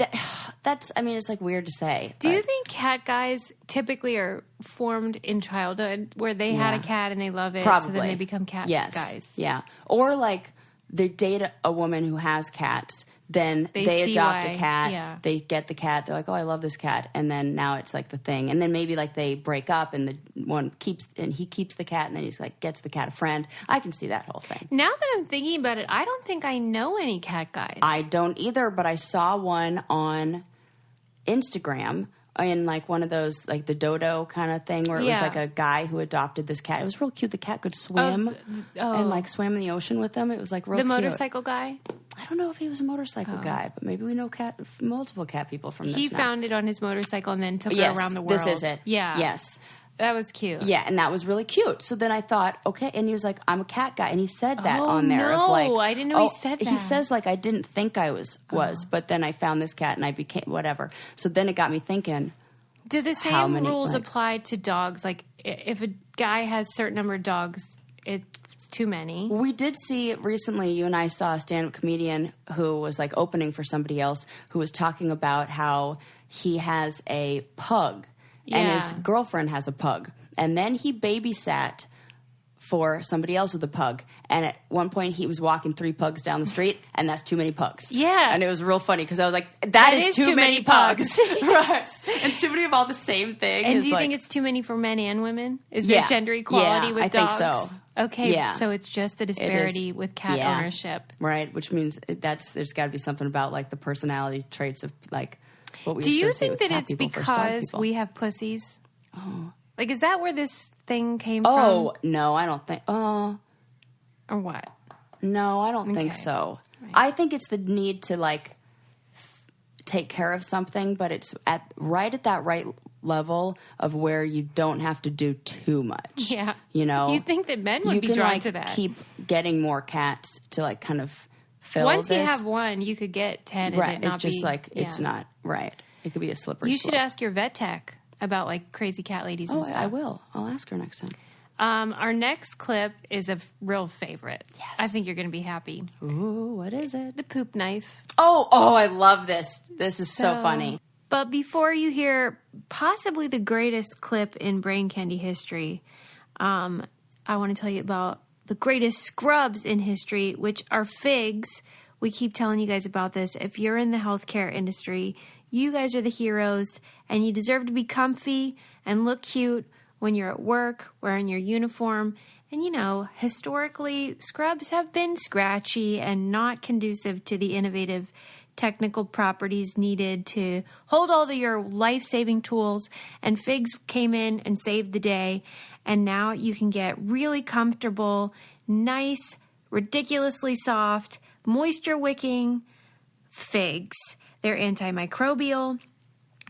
that's. I mean, it's like weird to say. Do you think cat guys typically are formed in childhood where they had a cat and they love it, Probably. so then they become cat guys? Yeah, or like they date a woman who has cats. Then they adopt a cat. Yeah. They get the cat. They're like, oh, I love this cat. And then now it's like the thing. And then maybe like they break up and the one he keeps the cat and then he's like gets the cat a friend. I can see that whole thing. Now that I'm thinking about it, I don't think I know any cat guys. I don't either, but I saw one on Instagram in like one of those like the dodo kind of thing where it was like a guy who adopted this cat. It was real cute. The cat could swim and like swam in the ocean with them. It was like real cute. The motorcycle guy? I don't know if he was a motorcycle guy, but maybe we know multiple cat people from this. He found it on his motorcycle and then took her around the world. This is it. Yeah. Yes. That was cute. Yeah, and that was really cute. So then I thought, okay, and he was like, I'm a cat guy. And he said that on there. No, of like, I didn't know he said that. He says, like, I didn't think I was, but then I found this cat and I became whatever. So then it got me thinking. Do the same rules apply to dogs? Like, if a guy has a certain number of dogs, it's too many. We did see recently, you and I saw a stand-up comedian who was like opening for somebody else who was talking about how he has a pug and his girlfriend has a pug. And then he babysat for somebody else with a pug. And at one point he was walking 3 pugs down the street and that's too many pugs. Yeah. And it was real funny because I was like, that is too many pugs. Right. And too many of all the same thing. And do you think it's too many for men and women? Is there gender equality with dogs? I think so. Okay, so it's just the disparity with cat ownership. Right, which means there's got to be something about like the personality traits of like what we Do you associate think with that cat it's people versus because dog people. we have pussies? Oh. Like, is that where this thing came Oh, no, I don't think. Or what? No, I don't think so. Right. I think it's the need to like take care of something, but it's right at that right level of where you don't have to do too much. Yeah. You know? You'd think that men would be drawn to that. Keep getting more cats to like kind of fill Once this. you have one, you could get 10 right. and it not it's just be, like, it's not, right. It could be a slippery You slope. should ask your vet tech about like crazy cat ladies and stuff. I will. I'll ask her next time. Our next clip is a real favorite. Yes. I think you're going to be happy. Ooh, what is it? The poop knife. Oh, I love this. This is so funny. But before you hear possibly the greatest clip in Brain Candy history, I want to tell you about the greatest scrubs in history, which are figs. We keep telling you guys about this. If you're in the healthcare industry, you guys are the heroes, and you deserve to be comfy and look cute when you're at work, wearing your uniform. And, you know, historically, scrubs have been scratchy and not conducive to the innovative technical properties needed to hold all your life-saving tools. And figs came in and saved the day. And now you can get really comfortable, nice, ridiculously soft, moisture-wicking figs. They're antimicrobial,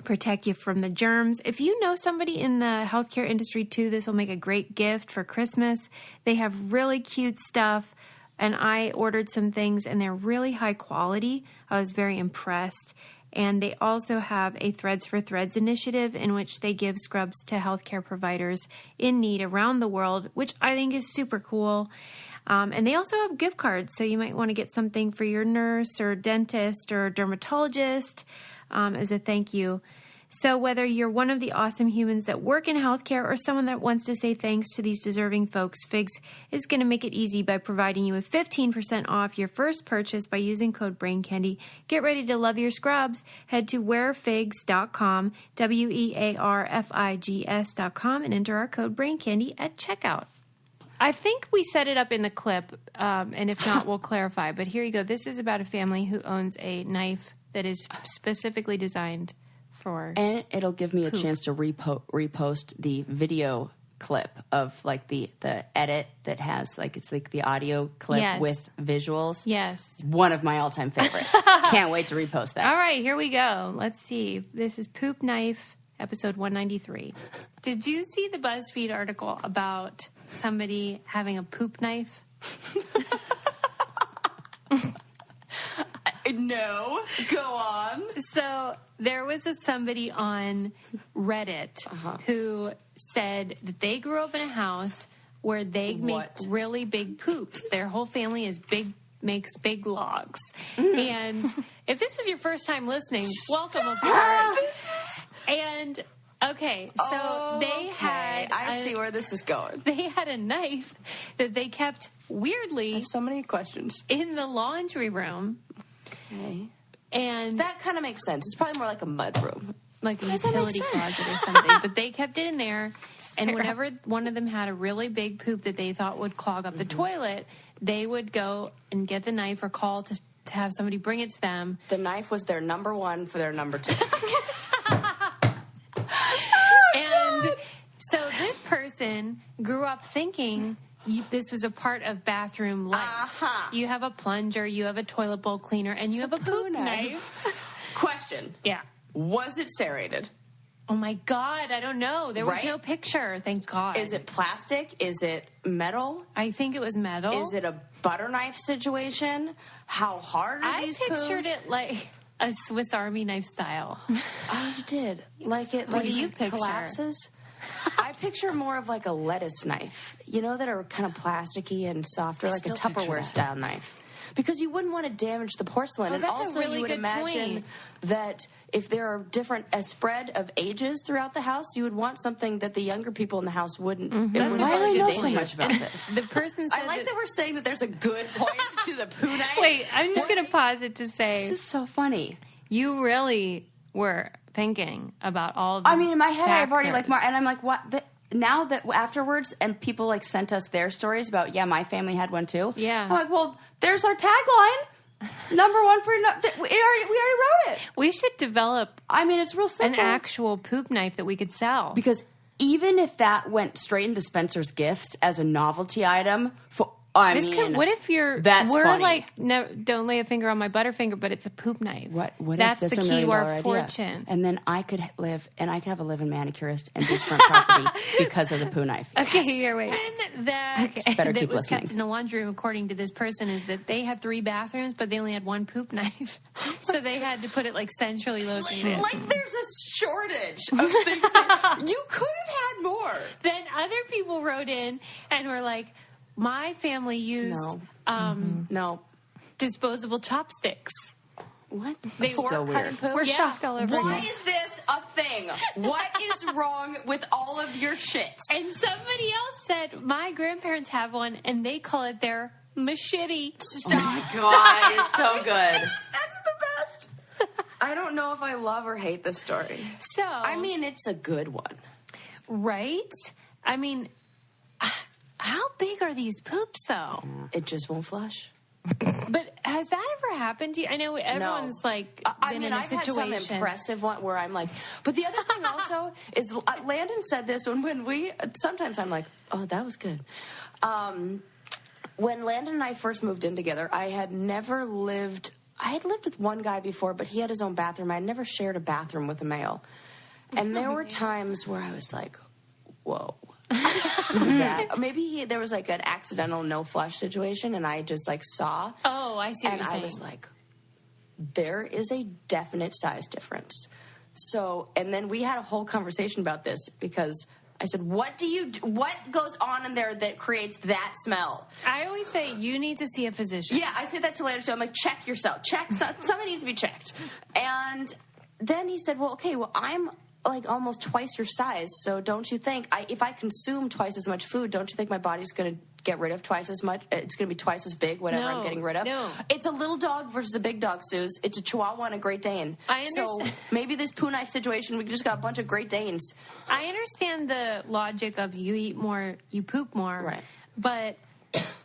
protect you from the germs. If you know somebody in the healthcare industry too, this will make a great gift for Christmas. They have really cute stuff, and I ordered some things, and they're really high quality. I was very impressed. And they also have a Threads for Threads initiative in which they give scrubs to healthcare providers in need around the world, which I think is super cool. And they also have gift cards, so you might want to get something for your nurse or dentist or dermatologist as a thank you. So whether you're one of the awesome humans that work in healthcare or someone that wants to say thanks to these deserving folks, Figs is going to make it easy by providing you with 15% off your first purchase by using code BRAINCANDY. Get ready to love your scrubs. Head to wearfigs.com, WEARFIGS.com, and enter our code BRAINCANDY at checkout. I think we set it up in the clip, and if not, we'll clarify. But here you go. This is about a family who owns a knife that is specifically designed for and it'll give me a chance to repost the video clip of like the edit that has like it's like the audio clip with visuals. Yes. One of my all-time favorites. Can't wait to repost that. All right, here we go. Let's see. This is Poop Knife, episode 193. Did you see the BuzzFeed article about somebody having a poop knife? No. Go on. So there was somebody on Reddit who said that they grew up in a house where they make really big poops. Their whole family makes big logs. And if this is your first time listening, welcome aboard. And okay, so they had... I see where this is going. They had a knife that they kept weirdly... I have so many questions. ...in the laundry room. Okay. And... that kind of makes sense. It's probably more like a mud room. Like a utility closet or something. But they kept it in there. And whenever one of them had a really big poop that they thought would clog up the toilet, they would go and get the knife or call to have somebody bring it to them. The knife was their number one for their number two. And so this person grew up thinking this was a part of bathroom life. You have a plunger, you have a toilet bowl cleaner, and you have a poop knife. Question. Yeah. Was it serrated? Oh my God, I don't know. There was no picture, thank God. Is it plastic? Is it metal? I think it was metal. Is it a butter knife situation? How hard are these pictured poos? it like a Swiss Army knife style. Oh, you did? Like it What do you picture? Collapses? I picture more of like a lettuce knife, you know, that are kind of plasticky and softer, like a Tupperware style knife. Because you wouldn't want to damage the porcelain. Oh, and that's also a really you would good imagine point. that if there are a spread of ages throughout the house, you would want something that the younger people in the house wouldn't. That's Why do I know so dangerous. much about this? The person said I like that we're saying that there's a good point to the poo knife. Wait, I'm just going to pause it to say. This is so funny. You really were thinking about all of the I mean, in my head, I've already like, factors. and I'm like, what? Now that afterwards, and people like sent us their stories about, my family had one too. Yeah. I'm like, well, there's our tagline. Number one for we already wrote it. We should develop. I mean, it's real simple. An actual poop knife that we could sell. Because even if that went straight into Spencer's gifts as a novelty item, what if we're funny. like, no, don't lay a finger on my Butterfinger, but it's a poop knife. What that's if the that's key to our idea? fortune. And then I could have a live-in manicurist and beachfront property because of the poo knife. Okay, here, wait. That Better that keep was listening. kept in the laundry room, according to this person, is that they had 3 bathrooms, but they only had 1 poop knife. So they had to put it like centrally located. Like there's a shortage of things that you could have had more. Then other people wrote in and were like, my family used disposable chopsticks. What? They Still were weird. We're shocked all over. Why is this a thing? What is wrong with all of your shits? And somebody else said, my grandparents have one, and they call it their machete. Stop. Oh my God, it's so good. That's the best. I don't know if I love or hate this story. So, I mean, it's a good one. Right? I mean, how big are these poops, though? It just won't flush. But has that ever happened to you? I know everyone's like been in a I've situation. had some impressive one where I'm like, but the other thing also is Landon said this when we sometimes I'm like, oh, that was good. When Landon and I first moved in together, I had lived with one guy before, but he had his own bathroom. I had never shared a bathroom with a male, and there were times where I was like, whoa. Maybe there was like an accidental no flush situation, and I just like saw. Oh, I see what you're saying. I was like, there is a definite size difference. So, and then we had a whole conversation about this because I said, what goes on in there that creates that smell? I always say you need to see a physician. Yeah, I say that to Lana too. I'm like, check yourself. Something needs to be checked. And then he said, well, okay, I'm like almost twice your size. So don't you think if I consume twice as much food, don't you think my body's going to get rid of twice as much? It's going to be twice as big, whatever I'm getting rid of. No. It's a little dog versus a big dog, Suze. It's a Chihuahua and a Great Dane. I understand. So maybe this poo knife situation, we just got a bunch of Great Danes. I understand the logic of you eat more, you poop more. Right. But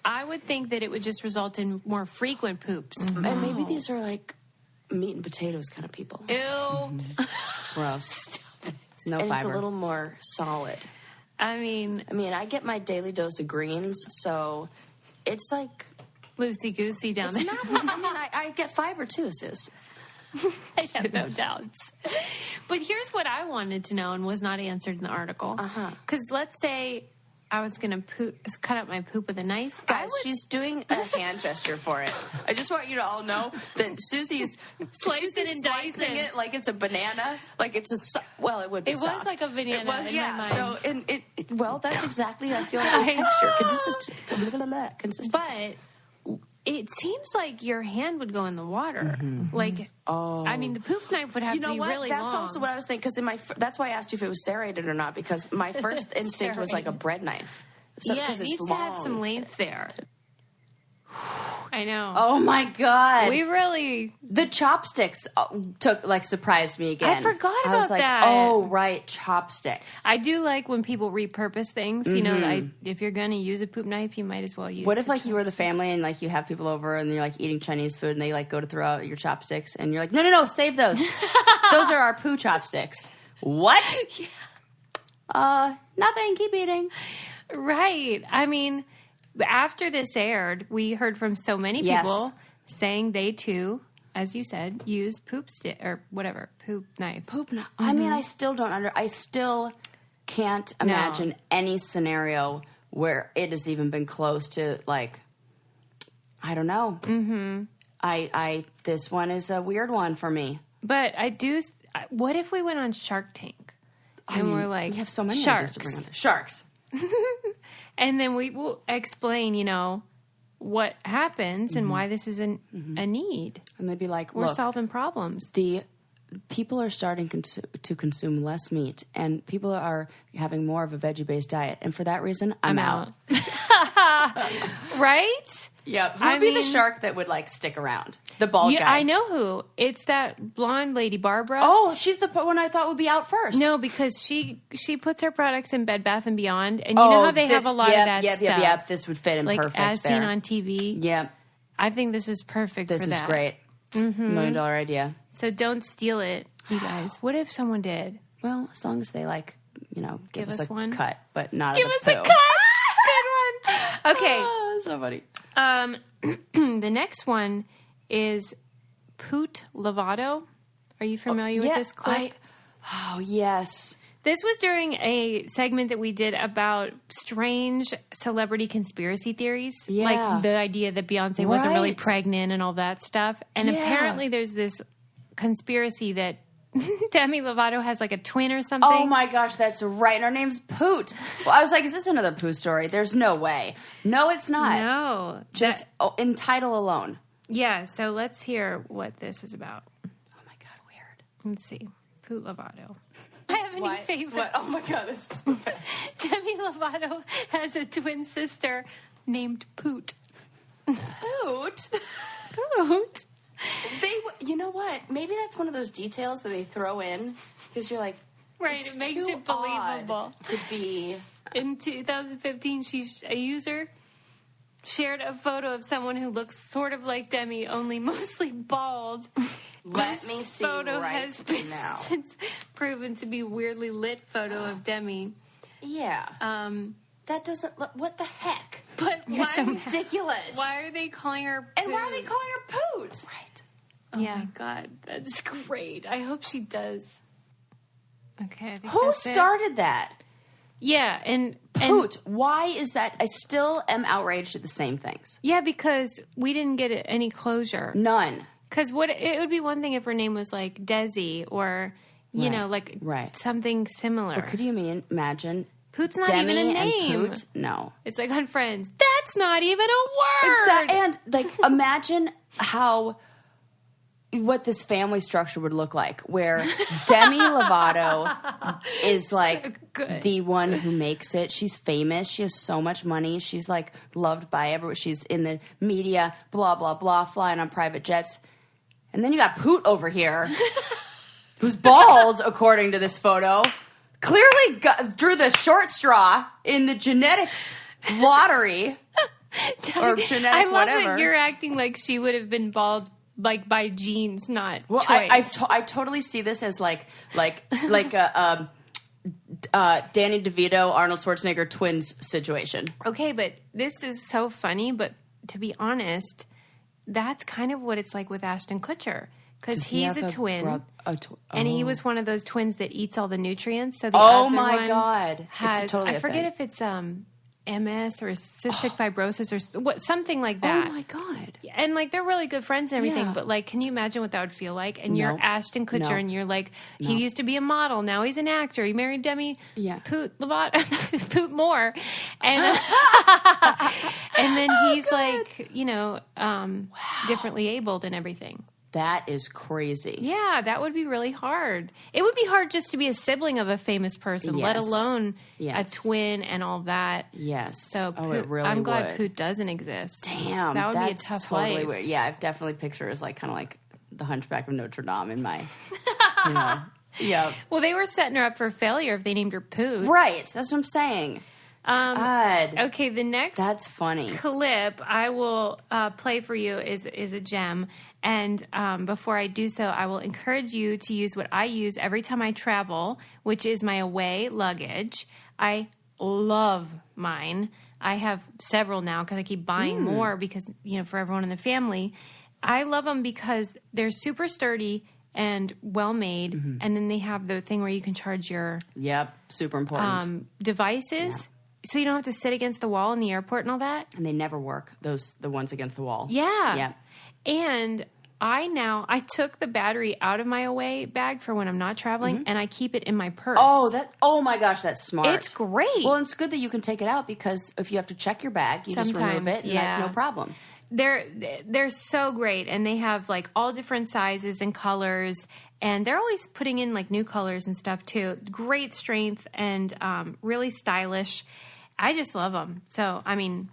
I would think that it would just result in more frequent poops. Mm-hmm. And maybe these are like meat and potatoes kind of people. Ew. Gross. No and fiber. It's a little more solid. I mean, I get my daily dose of greens, so it's like loosey-goosey down there. I get fiber too, Sis. I have no doubts. But here's what I wanted to know and was not answered in the article. Because let's say I was going to cut up my poop with a knife. Guys, she's doing a hand gesture for it. I just want you to all know that Susie's slicing it like it's a banana, like it's it would be It soft. was like a banana in my mind. So, that's exactly, I feel like the texture. But it seems like your hand would go in the water. Mm-hmm. Like, the poop knife would have to be really long. That's also what I was thinking, because that's why I asked you if it was serrated or not, because my first instinct was like a bread knife. So, yeah, it needs to have some length there. I know. Oh my God. The chopsticks surprised me again. I forgot about I was like, that. oh, right, chopsticks. I do like when people repurpose things. You know, if you're going to use a poop knife, you might as well use. What if you were the family and you have people over and you're eating Chinese food and they go to throw out your chopsticks and you're like, no, save those. Those are our poo chopsticks. What? Nothing. Keep eating. Right. After this aired, we heard from so many people saying they too, as you said, use poop stick or whatever, poop knife. Poop knife. I still don't I still can't imagine any scenario where it has even been close to I don't know. Mm-hmm. This one is a weird one for me. But what if we went on Shark Tank? And we're like, we have so many sharks. ideas to bring on there. Sharks. And then we will explain, what happens and why this is a need. And they'd be like, we're solving problems. The people are starting to consume less meat, and people are having more of a veggie-based diet. And for that reason, I'm out. Right? Yeah. Who would be the shark that would stick around? The bald guy. I know who. It's that blonde lady, Barbara. Oh, she's the one I thought would be out first. No, because she puts her products in Bed Bath & Beyond, and you know how they have a lot of that stuff. Yep. This would fit in perfect as there. seen on TV. Yep. I think this is perfect for that. This is great. $1 million idea. So don't steal it, you guys. What if someone did? Well, as long as they give us a one cut, but not give of us the a poo. cut. Good one. Okay. Oh, so funny. The next one is Poot Lovator. Are you familiar with this clip? Oh, yes. This was during a segment that we did about strange celebrity conspiracy theories. Yeah. Like the idea that Beyonce wasn't really pregnant and all that stuff. And apparently there's this conspiracy that Demi Lovato has a twin or something. Oh my gosh, that's right. And her name's Poot. Well, I was like, is this another Pooh story? There's no way. No, it's not. No. Just in title alone. Yeah, so let's hear what this is about. Oh my God, weird. Let's see. Poot Lovato. I have any favorite. What? Oh my God, this is the best. Demi Lovato has a twin sister named Poot. Poot? Poot? You know what? Maybe that's one of those details that they throw in because you're like, right? It makes it believable to be. In 2015, a user shared a photo of someone who looks sort of like Demi, only mostly bald. Let me see photo right has been now. Since proven to be weirdly lit photo of Demi. Yeah. That doesn't look. What the heck? But you're so ridiculous. Why are they calling her Poot? And why are they calling her Poot? Right. Oh my God, that's great. I hope she does. Okay. I think Who started that? Yeah, and Poot. Why is that? I still am outraged at the same things. Yeah, because we didn't get any closure. None. Because it would be one thing if her name was like Desi or, you know, like something similar. Or could you imagine? Poot's not Demi even a name. And Poot? No. It's like on Friends. That's not even a word. Exactly. And like, imagine what this family structure would look like, where Demi Lovato is like the one who makes it. She's famous. She has so much money. She's like loved by everyone. She's in the media, blah, blah, blah, flying on private jets. And then you got Poot over here, who's bald, according to this photo, clearly drew the short straw in the genetic lottery or genetic whatever. I love that you're acting like she would have been bald like by genes, not choice. I totally see this as like a Danny DeVito, Arnold Schwarzenegger twins situation. Okay, but this is so funny. But to be honest, that's kind of what it's like with Ashton Kutcher. Because he's a twin, and he was one of those twins that eats all the nutrients. So the other one God, has, it's totally I forget if it's MS or cystic fibrosis or something like that. Oh my God! And like they're really good friends and everything, but like, can you imagine what that would feel like? And you're Ashton Kutcher, and you're like, he used to be a model, now he's an actor. He married Demi Poot Lovato, Poot Moore, and and then he's like, you know, differently abled and everything. That is crazy. Yeah, that would be really hard. It would be hard just to be a sibling of a famous person, let alone a twin and all that. Yes. So Poot, it really I'm glad Poot doesn't exist. Damn, that would be a tough totally life. Weird. Yeah, I've definitely pictured as like kind of like the Hunchback of Notre Dame in my, you know. Yeah. Well, they were setting her up for failure if they named her Poot. Right. That's what I'm saying. God. Okay, the next That's funny. clip I will play for you is a gem. And before I do so, I will encourage you to use what I use every time I travel, which is my away luggage. I love mine. I have several now because I keep buying more because, you know, for everyone in the family. I love them because they're super sturdy and well-made. And then they have the thing where you can charge your super important devices. Yeah. So you don't have to sit against the wall in the airport and all that. And they never work, the ones against the wall. Yeah. Yeah. And I took the battery out of my away bag for when I'm not traveling, and I keep it in my purse. Oh my gosh, that's smart. It's great. Well, it's good that you can take it out because if you have to check your bag, you just remove it and like, no problem. They're so great, and they have like all different sizes and colors, and they're always putting in like new colors and stuff too. Great strength and really stylish. I just love them. So, I mean,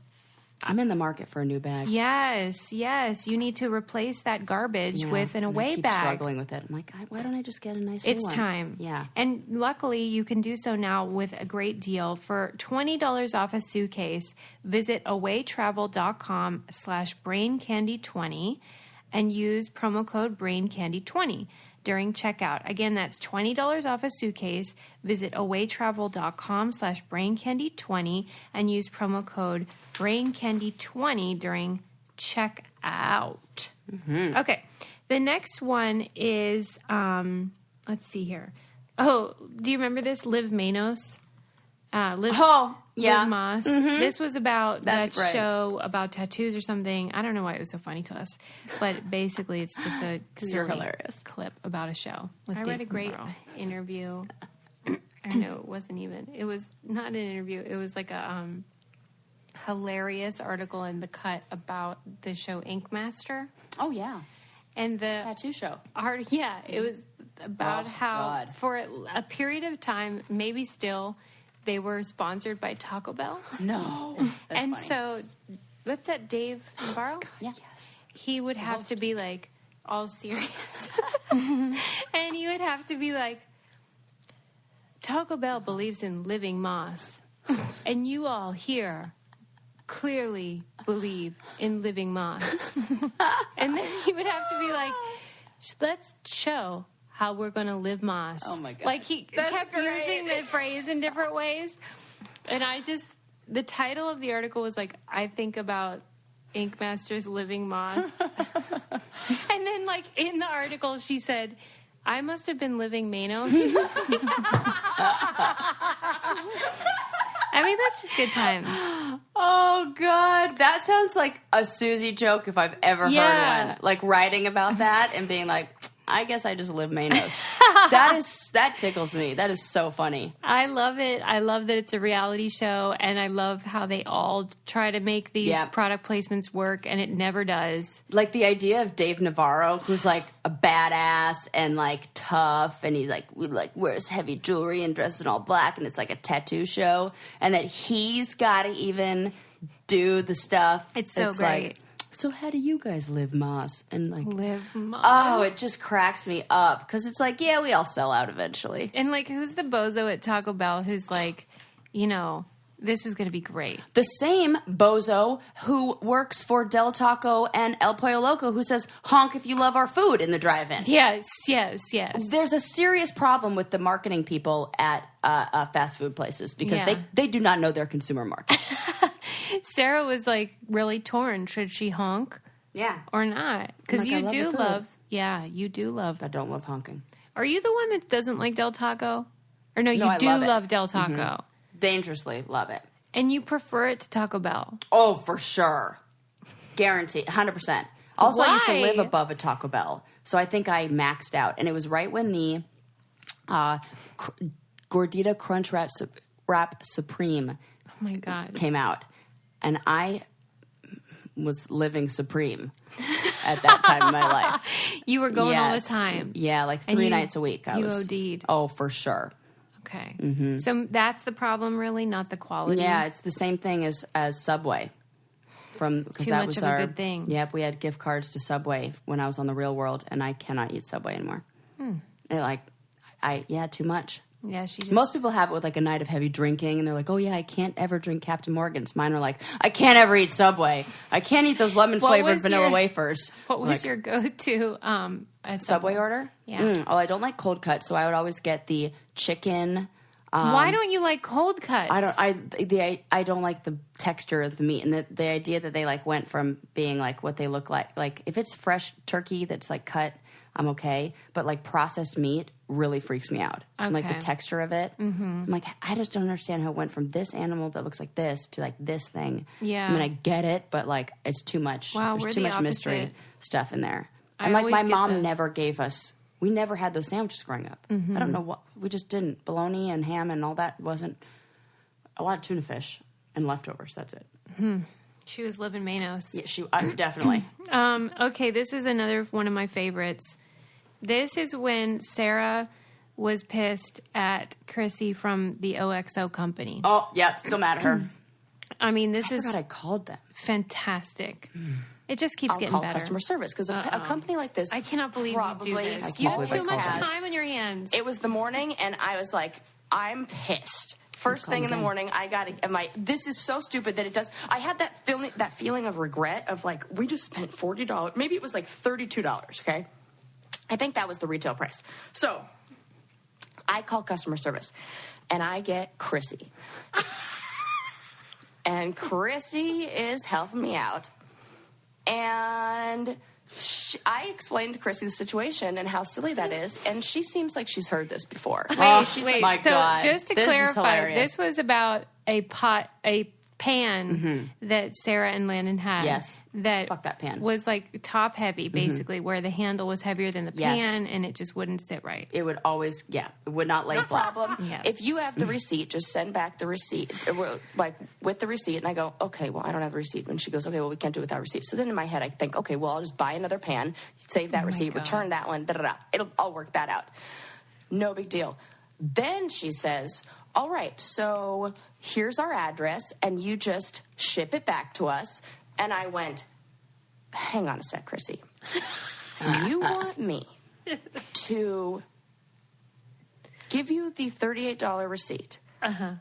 I'm in the market for a new bag. Yes. You need to replace that garbage with an away bag. I keep struggling with it. I'm like, why don't I just get a nice one? It's time. Yeah. And luckily, you can do so now with a great deal. For $20 off a suitcase, visit awaytravel.com/braincandy20 and use promo code braincandy20 during checkout. Again, that's $20 off a suitcase. Visit awaytravel.com/braincandy20 and use promo code braincandy20 during checkout. Okay. The next one is, let's see here. Oh, do you remember this? Liv Manos? Liv Moss. This was about that show about tattoos or something. I don't know why it was so funny to us, but basically it's just a silly clip about a show. I read a great interview. I know it wasn't even. It was not an interview. It was like a hilarious article in The Cut about the show Ink Master. Oh yeah, and the tattoo show. It was about how for a period of time, maybe still. They were sponsored by Taco Bell. No. That's and funny. So, what's that, Dave Navarro? Yeah. Yes. He would have to be like all serious. And he would have to be like, Taco Bell believes in living moss. And you all here clearly believe in living moss. And then he would have to be like, let's show how we're going to live moss. Oh, my God. Like, he kept using the phrase in different ways. And the title of the article was like, I think about Ink Master's living moss. And then, like, in the article, she said, I must have been living Manos. I mean, that's just good times. Oh, God. That sounds like a Susie joke if I've ever heard one. Like writing about that and being like, I guess I just live Manos. That tickles me. That is so funny. I love it. I love that it's a reality show, and I love how they all try to make these product placements work, and it never does. Like the idea of Dave Navarro, who's like a badass and like tough, and he's like wears heavy jewelry and dresses in all black, and it's like a tattoo show, and that he's got to even do the stuff. It's so great. Like, so how do you guys live Moss? And like live Moss. Oh, it just cracks me up because it's like, yeah, we all sell out eventually. And like, who's the bozo at Taco Bell who's like, this is going to be great. The same bozo who works for Del Taco and El Pollo Loco who says, honk if you love our food in the drive-in. Yes. There's a serious problem with the marketing people at fast food places because they do not know their consumer market. Sarah was like really torn. Should she honk? Yeah. Or not? Because you do love. Yeah, you do love. I don't love honking. Are you the one that doesn't like Del Taco? Or no, you do love Del Taco. Mm-hmm. Dangerously love it. And you prefer it to Taco Bell? Oh, for sure. Guaranteed. 100%. Also, I used to live above a Taco Bell. So I think I maxed out. And it was right when the Gordita Crunch Wrap Supreme came out. And I was living supreme at that time in my life. You were going all the time. Yeah, like 3 nights a week. You OD'd. Oh, for sure. Okay. Mm-hmm. So that's the problem, really, not the quality? Yeah, it's the same thing as Subway. Too much of a good thing. Yep, we had gift cards to Subway when I was on The Real World, and I cannot eat Subway anymore. Too much. Yeah, Most people have it with like a night of heavy drinking, and they're like, "Oh yeah, I can't ever drink Captain Morgan's." Mine are like, "I can't ever eat Subway. I can't eat those lemon flavored vanilla wafers." What was your go-to Subway order? Yeah. I don't like cold cuts, so I would always get the chicken. Why don't you like cold cuts? I don't like the texture of the meat, and the idea that they like went from being like what they look like. Like if it's fresh turkey that's like cut, I'm okay, but like processed meat really freaks me out. Okay. Like the texture of it. Mm-hmm. I'm like, I just don't understand how it went from this animal that looks like this to like this thing. Yeah. I mean, I get it, but like it's too much. Wow, there's too much mystery stuff in there. And like my mom never gave us. We never had those sandwiches growing up. Mm-hmm. I don't know what we just didn't. Bologna and ham and all that wasn't. A lot of tuna fish and leftovers. That's it. Mm-hmm. She was living Manos. Yeah, she definitely. Okay, this is another one of my favorites. This is when Sarah was pissed at Chrissy from the OXO company. Oh, yeah, still mad at her. I mean, I forgot I called them. Fantastic. It just keeps getting better. I'll call customer service because a company like this. I cannot believe you do this. You have too much time on your hands. It was the morning, and I was like, I'm pissed. First thing in the morning, I got this is so stupid that it does. I had that feeling of regret of like, we just spent $40. Maybe it was like $32, okay? I think that was the retail price. So I call customer service, and I get Chrissy. And Chrissy is helping me out. And I explained to Chrissy the situation and how silly that is, and she seems like she's heard this before. Wait. My God. Just to clarify, this was about a pan that Sarah and Landon had. Yes. Fuck that pan. Was like top heavy, basically, where the handle was heavier than the pan, and it just wouldn't sit right. It would always, it would not lay flat. Problem. Yes. If you have the receipt, just send back the receipt, like with the receipt. And I go, okay, well, I don't have a receipt. And she goes, okay, well, we can't do it without receipt. So then in my head, I think, okay, well, I'll just buy another pan, save that receipt, return that one, I'll work that out. No big deal. Then she says, all right, so here's our address, and you just ship it back to us. And I went, hang on a sec, Chrissy. You want me to give you the $38 receipt,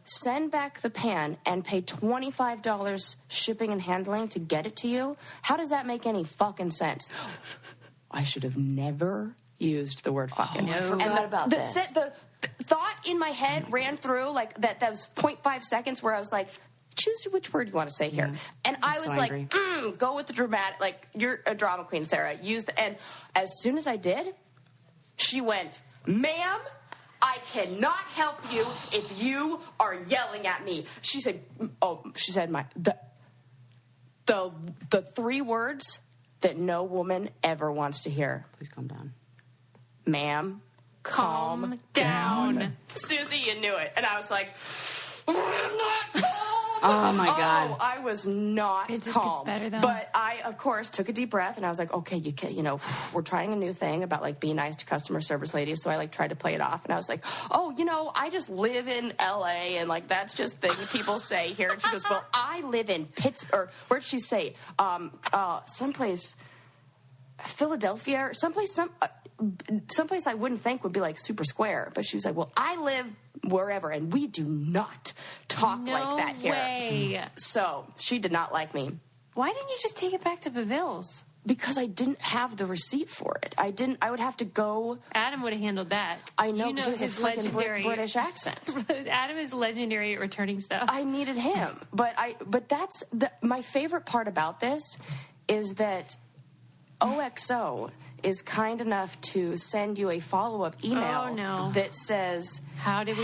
send back the pan, and pay $25 shipping and handling to get it to you? How does that make any fucking sense? I should have never used the word fucking. I forgot about this. The thought in my head ran through like that was 0.5 seconds where I was like, choose which word you want to say here. And I was like, go with the dramatic, like, you're a drama queen, Sarah. And as soon as I did, she went, ma'am, I cannot help you if you are yelling at me. She said, the 3 words that no woman ever wants to hear. Please calm down. Ma'am, calm down. Susie, you knew it. And I was like, oh my God. Oh, I was not it just calm. Gets better, though. But I, of course, took a deep breath and I was like, okay, we're trying a new thing about like be nice to customer service ladies. So I like tried to play it off and I was like, I just live in LA and like that's just things people say here. And she goes, well, I live in Pittsburgh. Where'd she say? Someplace, Philadelphia or someplace I wouldn't think would be like super square. But she was like, well, I live wherever and we do not talk like that here. No way. So she did not like me. Why didn't you just take it back to Paville's? Because I didn't have the receipt for it. I would have to go. Adam would have handled that. I know, because he has a legendary British accent. Adam is legendary at returning stuff. I needed him. But that's my favorite part about this is that OXO is kind enough to send you a follow-up email that says, How did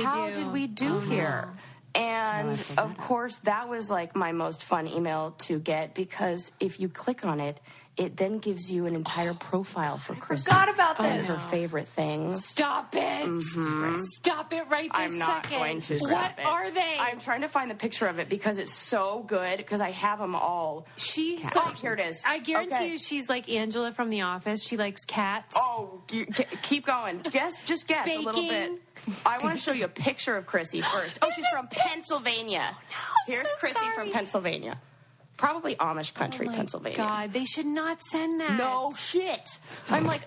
we do here? No. And, of course, that was, like, my most fun email to get because if you click on it, it then gives you an entire profile for Chrissy. I forgot about this. And her favorite things. Stop it. Mm-hmm. Stop it right this I'm not second. Going to What are they? I'm trying to find the picture of it because it's so good because I have them all. She's like, here it is. I guarantee you she's like Angela from The Office. She likes cats. Oh, keep going. Just guess Baking. A little bit. I want to show you a picture of Chrissy first. Oh, she's from Pennsylvania. Oh, no, Here's Chrissy from Pennsylvania. Probably Amish country, Pennsylvania. God, they should not send that. No shit. I'm like,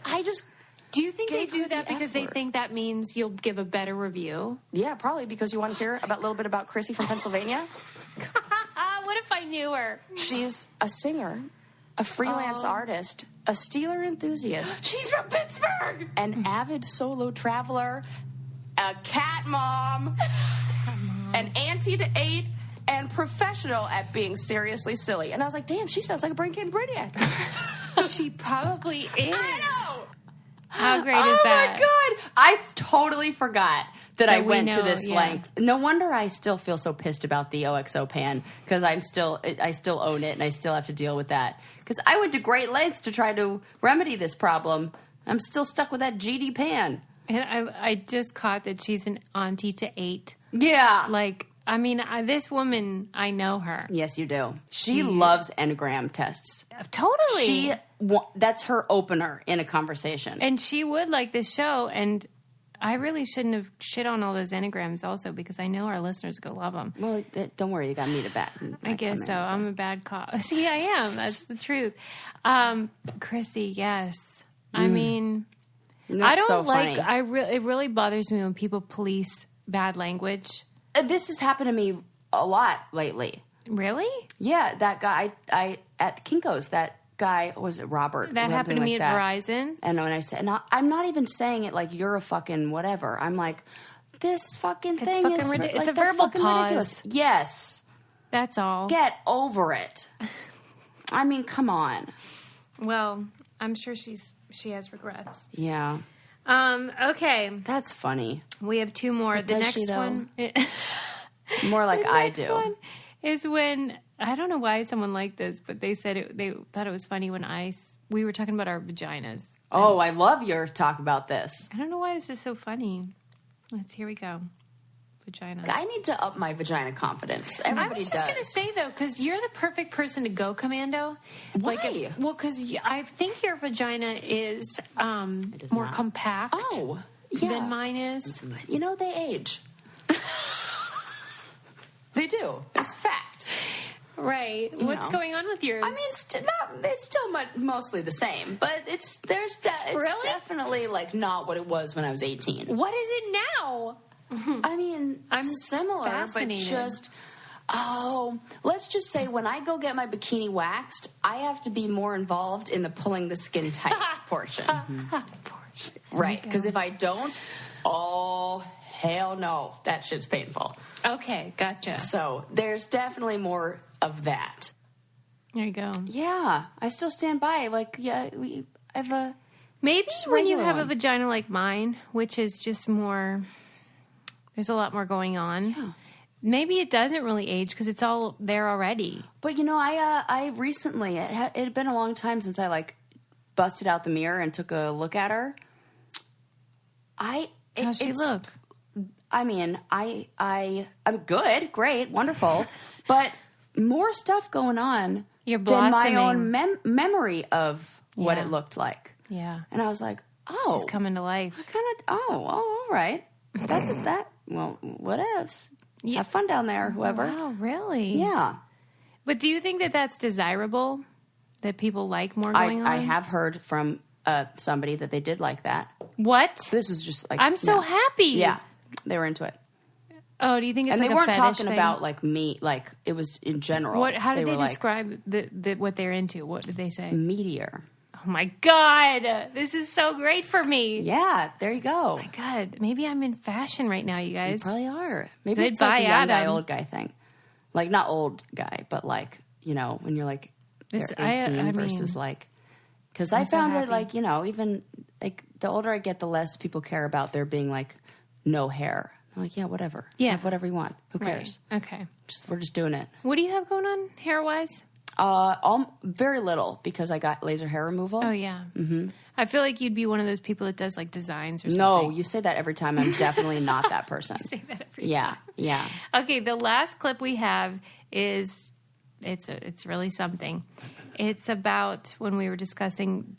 Do you think they do that because they think that means you'll give a better review? Yeah, probably because you want to hear a little bit about Chrissy from Pennsylvania. What if I knew her? She's a singer, a freelance artist, a Steeler enthusiast. She's from Pittsburgh. An avid solo traveler, a cat mom, an auntie to 8, and professional at being seriously silly. And I was like, damn, she sounds like a brain-kid brainiac. She probably is. I know. How great is that? Oh, my God. I totally forgot that I went to this length. No wonder I still feel so pissed about the OXO pan because I still own it and I still have to deal with that. Because I went to great lengths to try to remedy this problem. I'm still stuck with that GD pan. And I just caught that she's an auntie to 8. Yeah. Like, I mean, this woman, I know her. Yes, you do. She loves Enneagram tests. Totally. That's her opener in a conversation. And she would like this show, and I really shouldn't have shit on all those Enneagrams also because I know our listeners are going to love them. Well, don't worry. You got me to bat. I guess so. I'm a bad cop. See, I am. That's the truth. Chrissy, yes. I mean, I don't like, it really bothers me when people police bad language. This has happened to me a lot lately. Really? Yeah, that guy at Kinko's, that guy, was it Robert? That happened to me at Verizon. And when I said, I'm not even saying it like you're a fucking whatever. I'm like, this fucking thing is ridiculous. It's a verbal pause. Ridiculous. Yes. That's all. Get over it. I mean, come on. Well, I'm sure she has regrets. Yeah. Okay. That's funny. We have 2 more. But the next one. More like I do. The next one is when, I don't know why someone liked this, but they said they thought it was funny when we were talking about our vaginas. Oh, I love your talk about this. I don't know why this is so funny. Here we go. Vagina. I need to up my vagina confidence. Everybody does. I was just going to say, though, because you're the perfect person to go commando. Why? Because I think your vagina is more compact than mine is. You know, they age. They do. It's fact. Right. What's going on with yours? I mean, it's still mostly the same, but it's definitely like not what it was when I was 18. What is it now? I mean, I'm similar, but just let's just say when I go get my bikini waxed, I have to be more involved in the pulling the skin tight portion. Right? Because if I don't, oh hell no, that shit's painful. Okay, gotcha. So there's definitely more of that. There you go. Yeah, I still stand by. Like, yeah, I have a maybe when you have a vagina like mine, which is just more There's a lot more going on. Yeah. Maybe it doesn't really age because it's all there already. But, I recently, it had been a long time since I, like, busted out the mirror and took a look at her. How's she look? I mean, I'm good, great, wonderful, but more stuff going on You're than blossoming. my own memory of what it looked like. Yeah. And I was like, oh. She's coming to life. All right. That's that. Well, whatevs. Yeah. Have fun down there, whoever. Wow, really? Yeah. But do you think that that's desirable? That people like more going on? I have heard from somebody that they did like that. What? This was just like... I'm so happy. Yeah. They were into it. Oh, do you think it's and like they a weren't fetish talking thing? about like me, like it was in general. How did they were describe what they're into? What did they say? Meteor. Oh my God. This is so great for me. Yeah, there you go. Oh my God. Maybe I'm in fashion right now, you guys. You probably are. Maybe it's Goodbye, like a young guy, Adam. old guy thing. Like not old guy, but like, when you're like they're 18 versus like... Because I found it like, even like the older I get, the less people care about there being like no hair. I'm like, yeah, whatever. Yeah. Have whatever you want. Who cares? Right. Okay. We're just doing it. What do you have going on hair-wise? Very little because I got laser hair removal. Oh, yeah. Mm-hmm. I feel like you'd be one of those people that does like designs or something. No, you say that every time. I'm definitely not that person. I say that every Yeah, time. yeah. Okay, the last clip we have is it's really something. It's about when we were discussing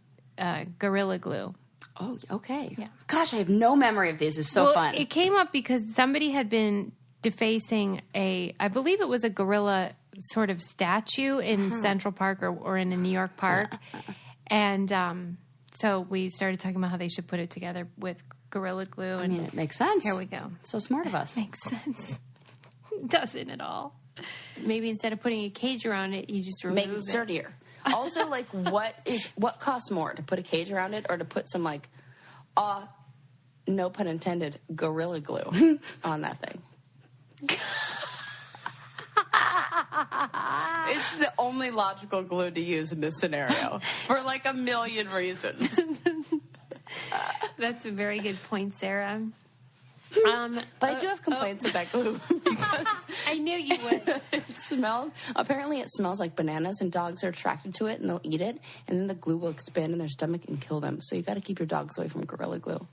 Gorilla Glue. Oh, okay. Yeah. Gosh, I have no memory of these. It's so fun. It came up because somebody had been defacing I believe it was a gorilla sort of statue in Central Park or in a New York park. And so we started talking about how they should put it together with Gorilla Glue. I mean, it makes sense. Here we go. So smart of us. Makes sense. Doesn't at all. Maybe instead of putting a cage around it, you just remove Make it sturdier. Also, like, what costs more, to put a cage around it or to put some, like, no pun intended, Gorilla Glue on that thing? It's the only logical glue to use in this scenario for, like, a million reasons. That's a very good point, Sarah. But I do have complaints about glue because I knew you would. Apparently it smells like bananas, and dogs are attracted to it and they'll eat it, and then the glue will expand in their stomach and kill them. So you got to keep your dogs away from Gorilla Glue.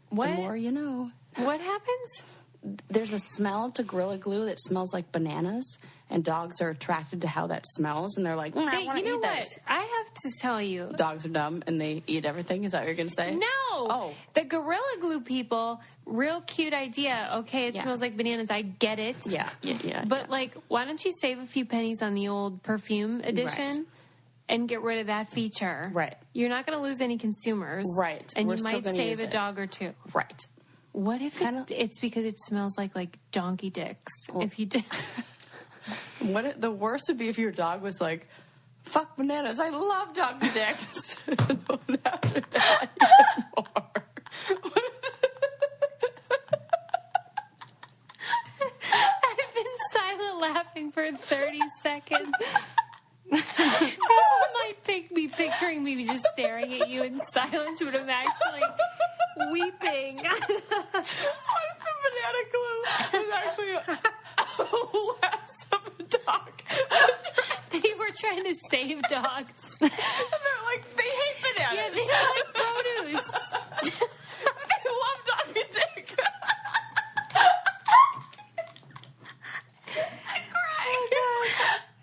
What? The more you know. What happens? There's a smell to Gorilla Glue that smells like bananas, and dogs are attracted to how that smells, and they're like, I want to eat this. I have to tell you. Dogs are dumb and they eat everything. Is that what you're going to say? No. Oh. The Gorilla Glue people, real cute idea. Okay, it smells like bananas. I get it. Yeah. But, like, why don't you save a few pennies on the old perfume edition and get rid of that feature? Right. You're not going to lose any consumers. Right. And We're you still might gonna save use a it. dog or two. Right. What if it's because it smells like donkey dicks? Well, if you did. The worst would be if your dog was like, fuck bananas, I love donkey dicks. After that, even more. I've been silent laughing for 30 seconds. People might be picturing me just staring at you in silence, but I'm actually weeping. What if the banana glue was actually a less of a dog? They were trying to save dogs. And they're like, they hate bananas. Yeah, they don't like produce. They love doggy dick. I cry.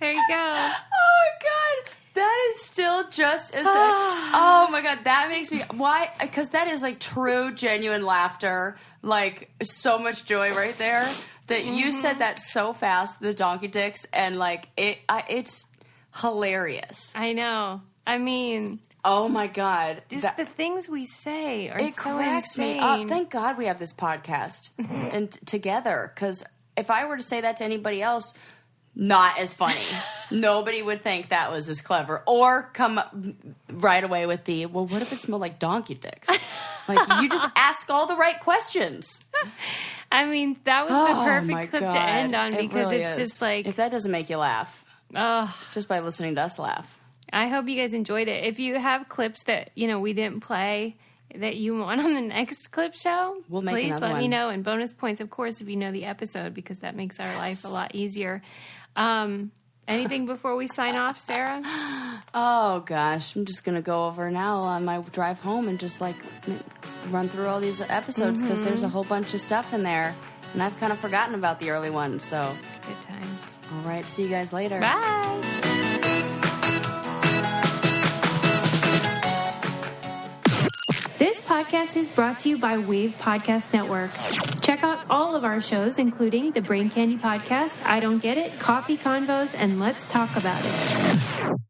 There you go. Oh my god, that is still just as. Oh my god, that makes me. Why? Because that is like true, genuine laughter. Like so much joy right there. That you said that so fast, the donkey dicks, and like it's hilarious. I know. I mean, oh my god, just the things we say are it so cracks insane. me up. Thank God we have this podcast and together. Because if I were to say that to anybody else, not as funny. Nobody would think that was as clever, or come up right away with the, well, what if it smelled like donkey dicks? Like, you just ask all the right questions. I mean, that was the perfect clip God. to end on, because really it's is. just like, if that doesn't make you laugh, just by listening to us laugh. I hope you guys enjoyed it. If you have clips that, we didn't play that you want on the next clip show, we'll make please let me know. And bonus points, of course, if you know the episode, because that makes our life a lot easier. Anything before we sign off, Sarah? Oh, gosh. I'm just going to go over now on my drive home and just, like, run through all these episodes because there's a whole bunch of stuff in there. And I've kind of forgotten about the early ones, so. Good times. All right. See you guys later. Bye. This podcast is brought to you by Wave Podcast Network. Check out all of our shows, including the Brain Candy Podcast, I Don't Get It, Coffee Convos, and Let's Talk About It.